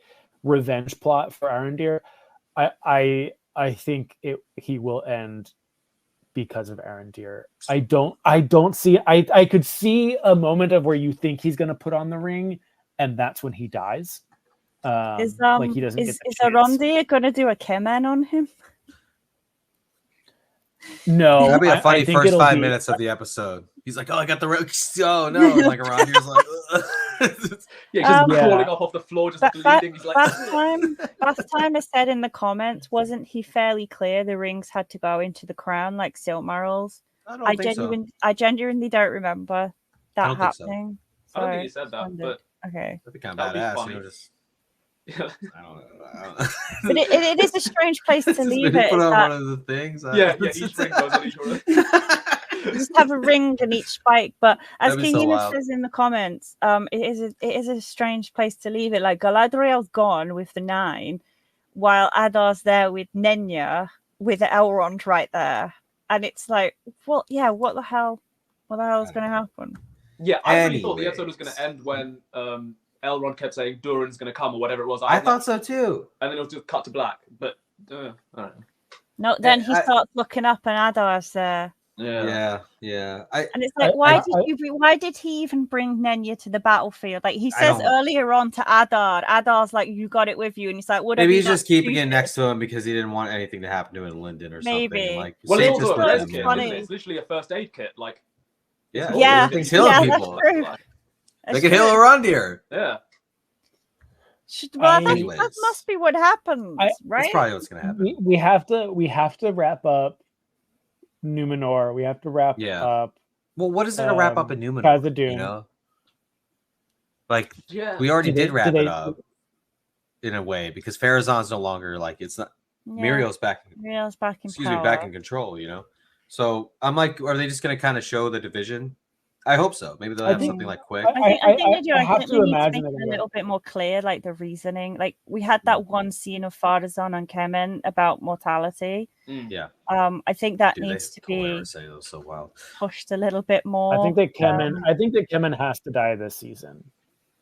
revenge plot for Arondir. I think he will end because of Arondir. I don't see. I could see a moment of where you think he's going to put on the ring, and that's when he dies. Like he doesn't get the chance. Arondir going to do a Kemen on him? No, that'd be a funny first 5 minutes of the episode. He's like, "Oh, I got the rope." Oh no! And like Arondir's like, just crawling off the floor, just bleeding. He's like, last time I said in the comments, wasn't he fairly clear the rings had to go into the crown like Silmarils? I genuinely don't remember that happening. I don't think he said that, but okay, that'd be kind of badass. You know, just. Yeah. I don't know. But it is a strange place to leave it. Put on one of the things. Each ring goes on each one. Just have a ring in each spike. But as Kahina says in the comments, it is a strange place to leave it. Like Galadriel's gone with the 9, while Adar's there with Nenya with Elrond right there, and it's like, well, yeah, what the hell is going to happen? Yeah, I really thought the episode was going to end when Elrond kept saying Durin's going to come or whatever it was. I thought so too. And then it was just cut to black. But I don't know. No, then he starts looking up and Adar's there. Yeah. And it's like, why did he even bring Nenya to the battlefield? Like he says earlier on to Adar's like, you got it with you, and he's like, maybe he's just keeping it next to him because he didn't want anything to happen to him in Linden or something. Like, well, it's also a first kit, isn't it? It's literally a first aid kit. Like, yeah, they can heal people. They can heal Arondir. Yeah. That must be what happens, right? That's probably what's going to happen. We have to wrap up Numenor. We have to wrap up. Well, what is there to wrap up in Numenor? Khazad-dûm. You know, like we already did wrap it up in a way because Pharazôn's no longer like it's not. Miriel's back. Miriel's back in power. Back in control. You know, so I'm like, are they just going to kind of show the division? I hope so. Maybe they'll have something like quick. I think they do. I think we need to make it a little bit more clear, like the reasoning. Like we had that one scene of Pharazôn and Kemen about mortality. Yeah. I think that needs to be pushed a little bit more. I think that Kemen has to die this season.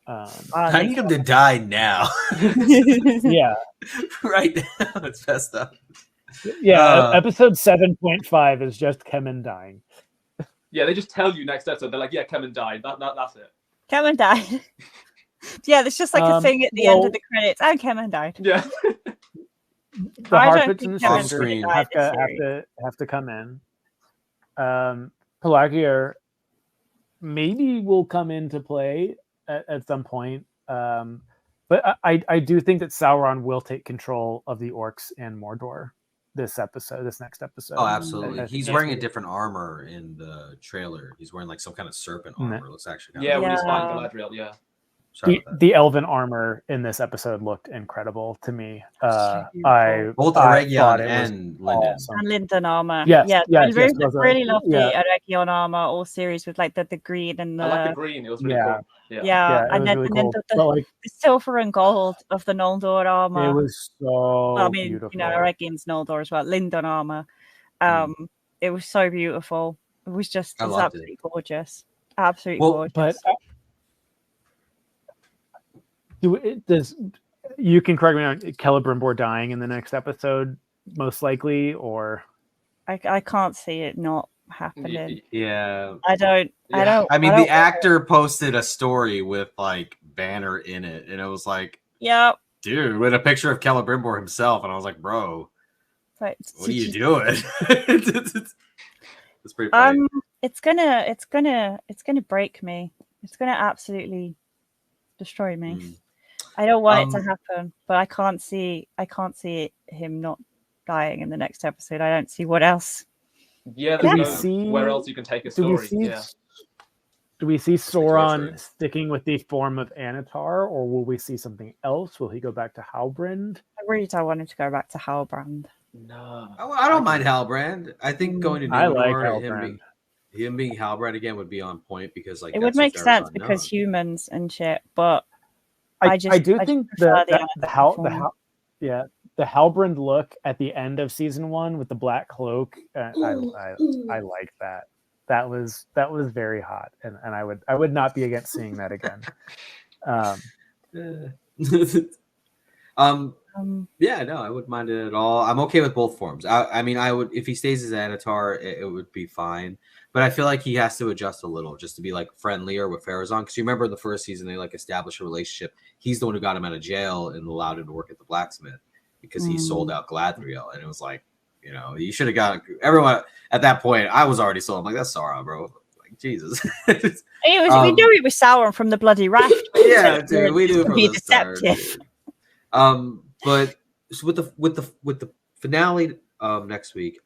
I need him to die now. Yeah. Right now. It's messed up. Yeah. Episode 7.5 is just Kemen dying. Yeah, they just tell you next episode. They're like, "Yeah, Kemen died. That's it." Kemen died. Yeah, there's just like a thing at the end of the credits. And Kemen died. Yeah. The Harfoots and the Strangers have to come in. Pelargir maybe will come into play at some point. But I do think that Sauron will take control of the orcs and Mordor this next episode. Oh, absolutely. He's wearing a different armor in the trailer. He's wearing like some kind of serpent armor. It looks actually when he's fighting Galadriel, yeah. The elven armor in this episode looked incredible to me. Both Eregion and Linden. Awesome. And Linden armor. Yes. I really love the Eregion armor, all series with like the green and the. I like the green. It was really cool. Yeah, and then, really the silver and gold of the Noldor armor. It was so beautiful. You know, Eregion's Noldor as well. Linden armor. It was so beautiful. It was absolutely gorgeous. Absolutely gorgeous. But you can correct me on Celebrimbor dying in the next episode, most likely, or I can't see it not happening. Yeah, I don't. I mean, the actor posted a story with like Banner in it, and it was like, "Yep, dude," with a picture of Celebrimbor himself, and I was like, "Bro, what are you doing?" It's pretty funny. It's gonna break me. It's gonna absolutely destroy me. I don't want it to happen, but I can't see him not dying in the next episode. I don't see what else. Yeah, where else you can take a story. Do we see Sauron sticking with the form of Anatar, or will we see something else? Will he go back to Halbrand? I really don't want him to go back to Halbrand. No. I don't mind Halbrand. I think going to Numenor, I like Halbrand. Him being Halbrand again would be on point because like it would make sense because humans and shit, but I do think the Halbrand look at the end of season 1 with the black cloak, I like that. That was very hot, and I would not be against seeing that again. Yeah, no, I wouldn't mind it at all. I'm okay with both forms. I mean, I would, if he stays as Anatar, it would be fine. But I feel like he has to adjust a little just to be like friendlier with Farazan. Because you remember in the first season, they like established a relationship. He's the one who got him out of jail and allowed him to work at the blacksmith because he sold out Galadriel. And it was like, you know, you should have got everyone at that point. I was already sold. I'm like, that's Sauron, bro. Like, Jesus. We knew it was Sauron from the bloody raft. Yeah, dude, we knew it from the deceptive. Start. But with the finale next week,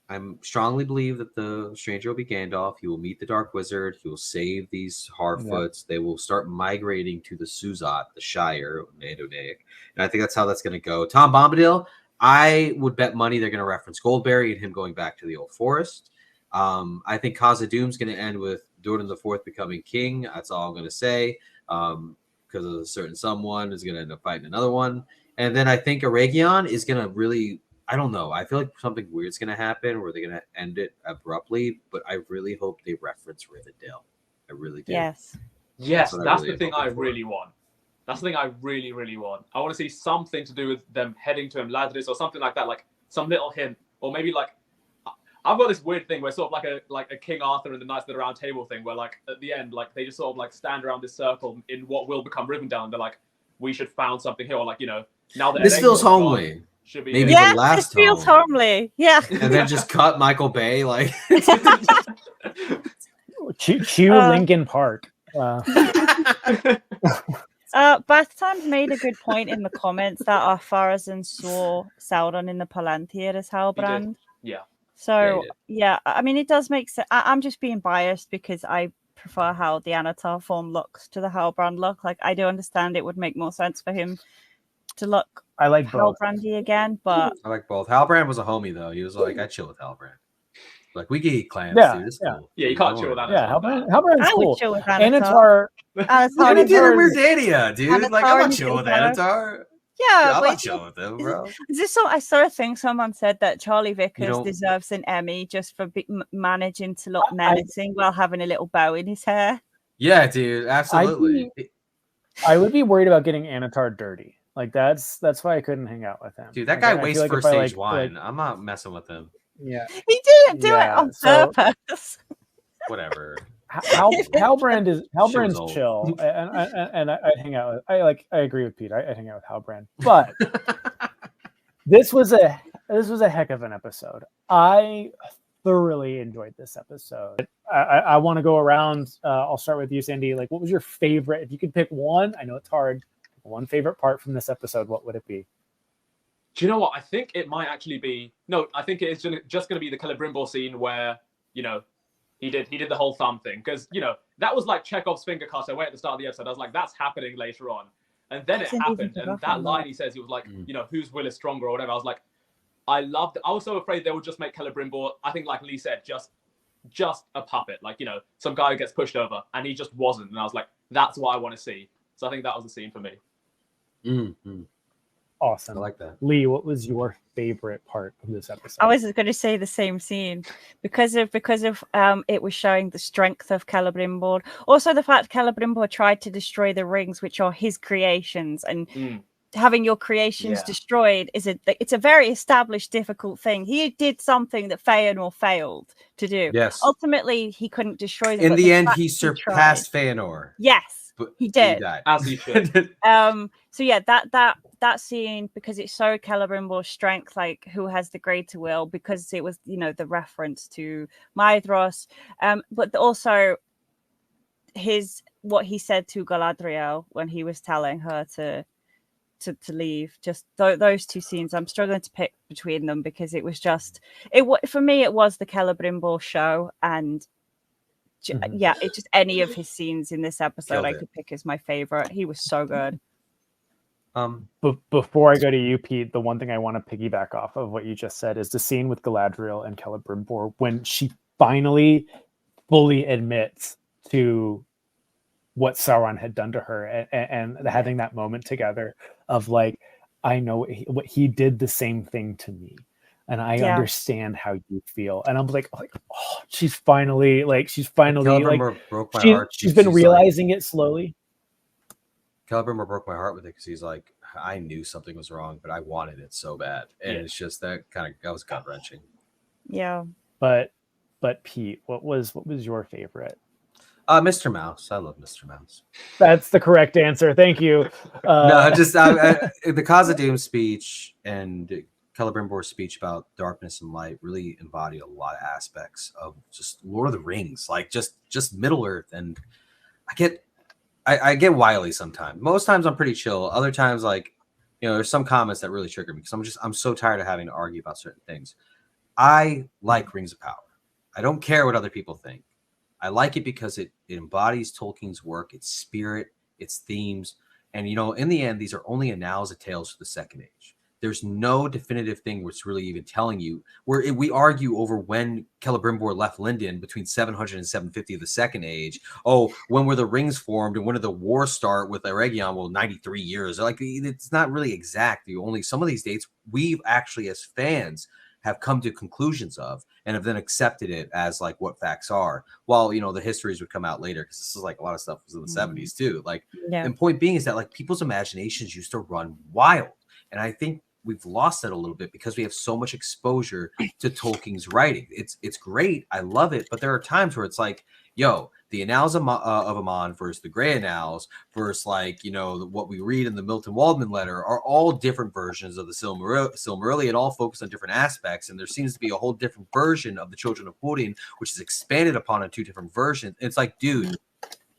I'm strongly believe that the stranger will be Gandalf. He will meet the Dark Wizard. He will save these Harfoots. They will start migrating to the Suzat, the Shire, Nadonaic. And I think that's how that's going to go. Tom Bombadil, I would bet money they're going to reference Goldberry and him going back to the Old Forest. I think Khazad-dûm's going to end with Durin the Fourth becoming king. That's all I'm going to say. Because of a certain someone is going to end up fighting another one. And then I think Eregion is going to really, I don't know. I feel like something weird's going to happen where they're going to end it abruptly, but I really hope they reference Rivendell. I really do. Yes, that's the thing I really want. That's the thing I really, really want. I want to see something to do with them heading to Imladris or something like that, like some little hint, or maybe like I've got this weird thing where sort of like a King Arthur and the Knights of the Round Table thing, where like at the end, like they just sort of like stand around this circle in what will become Rivendell, and they're like, we should found something here, or like, you know, now that this feels homely. Should be maybe the last this feels homely. Yeah, and then just cut Michael Bay like Cue Linkin Park. Bathtime's made a good point in the comments that our Farazan saw Sauron in the Palantir as Halbrand. Yeah. So yeah, I mean, it does make sense. I'm just being biased because I prefer how the Anatar form looks to the Halbrand look. Like, I do understand it would make more sense for him to look I like both. Halbrandy again, but I like both. Halbrand was a homie though. He was like, I chill with Halbrand. Like, we can eat clams, dude. It's cool. Yeah, you can't chill with Anatar. Yeah, Halbrand's cool. I would chill with Anatar. What did you do to Merdania, dude? Like, I'm not chill with Anatar. Yeah, I'm not chill with him, bro. I saw a thing someone said that Charlie Vickers deserves an Emmy just for managing to look menacing while having a little bow in his hair. Yeah, dude, absolutely. I would be worried about getting Anatar dirty. Like, that's why I couldn't hang out with him. Dude, that guy wastes first stage wine. I'm not messing with him. Yeah, he didn't do it on purpose. Whatever. Halbrand's chill, and I'd hang out with. I agree with Pete. I'd hang out with Halbrand, but this was a heck of an episode. I thoroughly enjoyed this episode. I want to go around. I'll start with you, Sandy. Like, what was your favorite? If you could pick one, I know it's hard. One favorite part from this episode, what would it be? Do you know what? I think it might actually be. No, I think it's just going to be the Celebrimbor scene where, you know, he did the whole thumb thing, because, you know, that was like Chekhov's finger cutter way at the start of the episode. I was like, that's happening later on, and then it happened, and that line he says, he was like, you know, whose will is stronger or whatever. I was like, I loved it. I was so afraid they would just make Celebrimbor, I think, like Lee said, just a puppet, like, you know, some guy who gets pushed over, and he just wasn't. And I was like, that's what I want to see. So I think that was the scene for me. Mm-hmm. Awesome. I like that. Lee, what was your favorite part of this episode? I was going to say the same scene because of it was showing the strength of Celebrimbor. Also, the fact Celebrimbor tried to destroy the rings, which are his creations, and having your creations destroyed it's a very established, difficult thing. He did something that Feanor failed to do. Yes. Ultimately, he couldn't destroy them. In the end, he surpassed Feanor. Yes. He did. He died. As he should. So yeah, that scene, because it showed Celebrimbor's strength, like who has the greater will, because it was, you know, the reference to Maedhros, but also what he said to Galadriel when he was telling her to leave. Just those two scenes, I'm struggling to pick between them, because it was just for me it was the Celebrimbor show, and yeah, it's just any of his scenes in this episode I could pick as my favorite. He was so good. But before I go to you, Pete, the one thing I want to piggyback off of what you just said is the scene with Galadriel and Celebrimbor when she finally fully admits to what Sauron had done to her, and having that moment together of like, I know what he did the same thing to me, and I understand how you feel. And I'm like, oh, she's finally like, broke my heart. She's been realizing it slowly. Celebrimbor broke my heart with it, because he's like, I knew something was wrong, but I wanted it so bad, and it's just that was gut wrenching. Yeah, but Pete, what was your favorite? Mr. Mouse. I love Mr. Mouse. That's the correct answer. Thank you. No, just the Khazad-dûm speech and Celebrimbor's speech about darkness and light really embodied a lot of aspects of just Lord of the Rings, like just Middle Earth. And I get wily sometimes. Most times I'm pretty chill. Other times, like, there's some comments that really trigger me because I'm so tired of having to argue about certain things. I like Rings of Power. I don't care what other people think. I like it because it embodies Tolkien's work, its spirit, its themes. And, in the end, these are only annals tales for the Second Age. There's no definitive thing which really even telling you. We argue over when Celebrimbor left Lindon between 700 and 750 of the Second Age. Oh, when were the rings formed and when did the war start with Eregion? Well, 93 years. Like, it's not really exact. Some of these dates we've actually, as fans, have come to conclusions of and have then accepted it as like what facts are. While, the histories would come out later because this is like a lot of stuff was in the 70s too. Like, and point being is that like people's imaginations used to run wild. And I think we've lost that a little bit because we have so much exposure to Tolkien's writing. It's great. I love it. But there are times where it's like, the Annals of Aman versus the Grey Annals versus like, what we read in the Milton Waldman letter are all different versions of the Silmarillion, all focus on different aspects. And there seems to be a whole different version of the Children of Húrin, which is expanded upon in two different versions. And it's like, dude,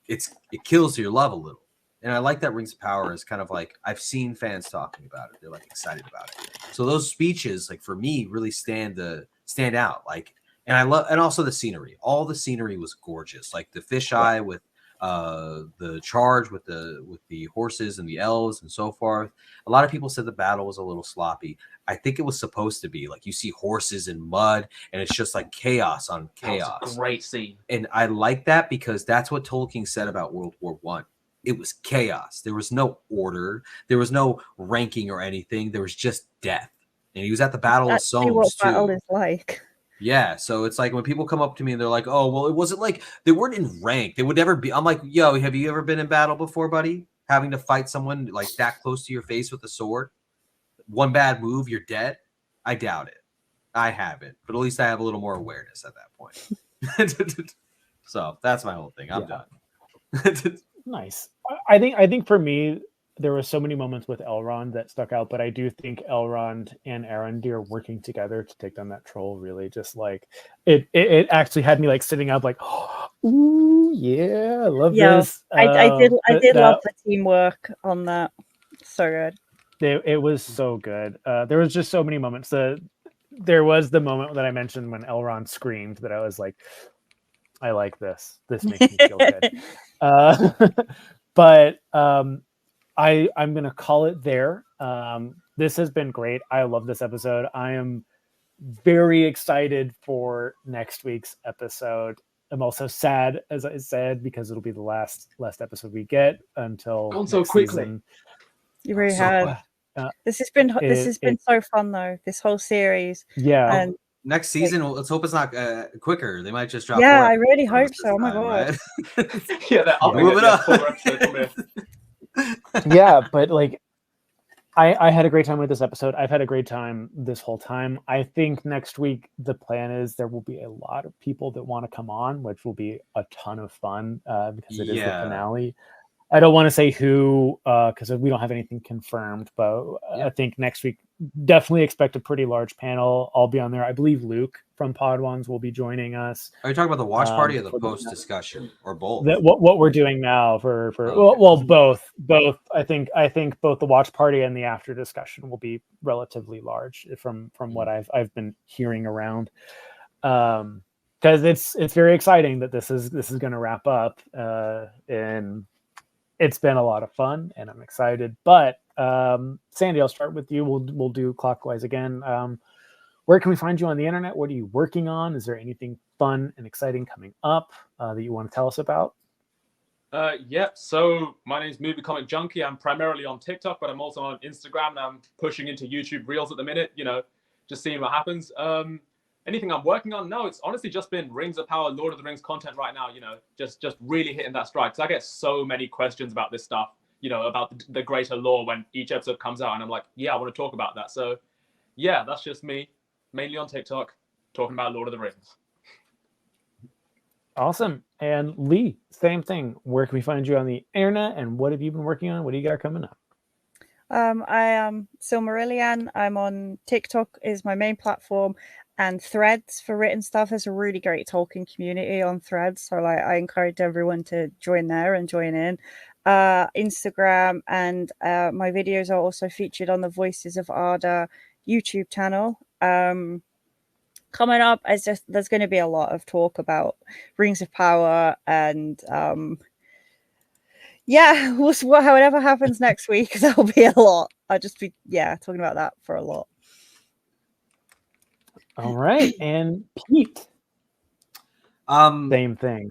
it kills your love a little. And I like that Rings of Power is kind of like, I've seen fans talking about it. They're like excited about it. So those speeches, like for me, really stand out. Like, and also the scenery. All the scenery was gorgeous. Like the fisheye with the charge with the horses and the elves and so forth. A lot of people said the battle was a little sloppy. I think it was supposed to be like you see horses in mud and it's just like chaos on chaos. That was a great scene. And I like that because that's what Tolkien said about World War I. It was chaos. There was no order. There was no ranking or anything. There was just death. And he was at the Battle of Somme too. What battle is like. Yeah, so it's like when people come up to me and they're like, "Oh, well, it wasn't like they weren't in rank. They would never be." I'm like, "Yo, have you ever been in battle before, buddy? Having to fight someone like that close to your face with a sword? One bad move, you're dead." I doubt it. I haven't, but at least I have a little more awareness at that point. So that's my whole thing. I'm done. Nice. I think for me, there were so many moments with Elrond that stuck out, but I do think Elrond and Arondir working together to take down that troll really just like it actually had me like sitting up like, ooh, yeah, I love this. I did love the teamwork on that. So good. It was so good. There was just so many moments. There was the moment that I mentioned when Elrond screamed that I was like, I like this. This makes me feel good. But I'm going to call it there. This has been great. I love this episode. I am very excited for next week's episode. I'm also sad, as I said, because it'll be the last episode we get until gone so quickly. Season. You really have. This has been so fun though. This whole series. Yeah. And next season, let's hope it's not quicker. They might just drop. Yeah, I really hope so. Oh my god. Right? Yeah, they're move it up. Yeah, but like I had a great time with this episode. I've had a great time this whole time. I think next week the plan is there will be a lot of people that want to come on, which will be a ton of fun because it is the finale. I don't want to say who because we don't have anything confirmed, but I think next week definitely expect a pretty large panel. I'll be on there. I believe Luke from Podwans will be joining us. Are you talking about the watch party or the post discussion or both? What we're doing now for well both. I think both the watch party and the after discussion will be relatively large from what I've been hearing around. Because it's very exciting that this is going to wrap up and it's been a lot of fun and I'm excited. But Sandy, I'll start with you. We'll do clockwise again. Where can we find you on the internet? What are you working on? Is there anything fun and exciting coming up that you want to tell us about? So my name is Movie Comic Junkie. I'm primarily on TikTok, but I'm also on Instagram and I'm pushing into YouTube Reels at the minute, just seeing what happens. Anything I'm working on? No, it's honestly just been Rings of Power, Lord of the Rings content right now, just really hitting that stride. Because I get so many questions about this stuff, about the greater lore when each episode comes out, and I'm like, yeah, I want to talk about that. So yeah, that's just me, mainly on TikTok, talking about Lord of the Rings. Awesome. And Lee, same thing. Where can we find you on the internet, and what have you been working on? What do you got coming up? I am Silmarillion. I'm on TikTok is my main platform, and Threads for written stuff. There's a really great Tolkien community on Threads, so I encourage everyone to join there and join in. Instagram, and my videos are also featured on the Voices of Arda YouTube channel. Coming up, there's going to be a lot of talk about Rings of Power, and whatever happens next week, there'll be a lot. I'll just be talking about that for a lot. All right, and Pete, same thing.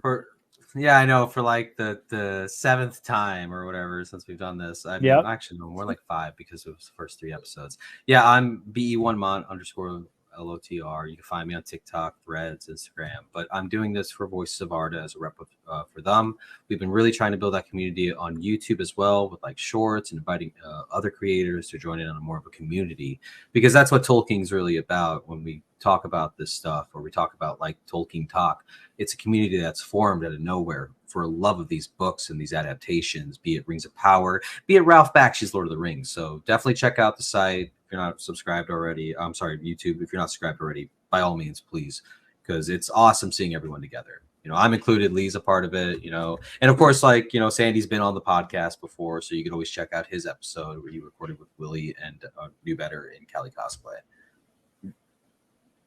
I know, for like the seventh time or whatever since we've done this. I mean, actually, no, more like 5 because it was the first 3 episodes. Yeah, I'm BE1Mont_LOTR. You can find me on TikTok, Threads, Instagram. But I'm doing this for Voices of Arda as a rep for them. We've been really trying to build that community on YouTube as well, with like shorts and inviting other creators to join in on more of a community, because that's what Tolkien's really about. When we talk about this stuff, or we talk about like Tolkien talk, it's a community that's formed out of nowhere for a love of these books and these adaptations, be it Rings of Power, be it Ralph Bakshi's Lord of the Rings. So definitely check out the site. If you're not subscribed already, I'm sorry, YouTube, if you're not subscribed already, by all means, please, because it's awesome seeing everyone together. I'm included, Lee's a part of it, and of course, like, Sandy's been on the podcast before, so you can always check out his episode where you recorded with Willie and Do Better in Cali Cosplay.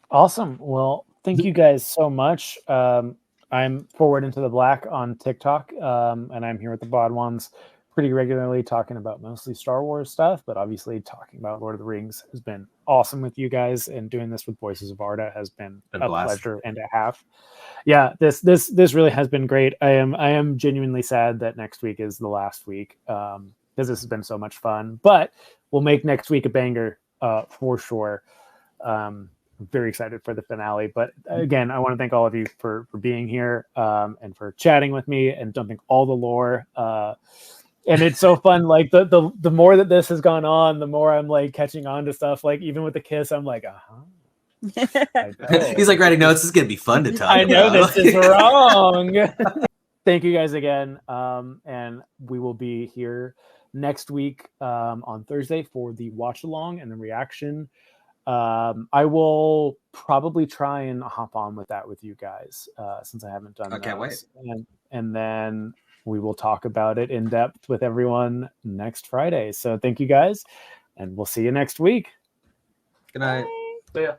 Awesome. Well, thank you guys so much. I'm Forward Into the Black on TikTok, and I'm here with the Podwans pretty regularly, talking about mostly Star Wars stuff, but obviously talking about Lord of the Rings has been awesome with you guys, and doing this with Voices of Arda has been a pleasure and a half. Yeah, this really has been great. I am genuinely sad that next week is the last week, because this has been so much fun, but we'll make next week a banger for sure. I'm very excited for the finale. But again, I want to thank all of you for being here, and for chatting with me and dumping all the lore. And it's so fun. Like the more that this has gone on, the more I'm like catching on to stuff. Like even with the kiss, I'm like, He's like writing notes. This is gonna be fun to talk. I know this is wrong. Thank you guys again, and we will be here next week on Thursday for the watch along and the reaction. I will probably try and hop on with that with you guys, since I haven't done that. Can't wait. And then we will talk about it in depth with everyone next Friday. So thank you guys, and we'll see you next week. Good night. Bye. See ya.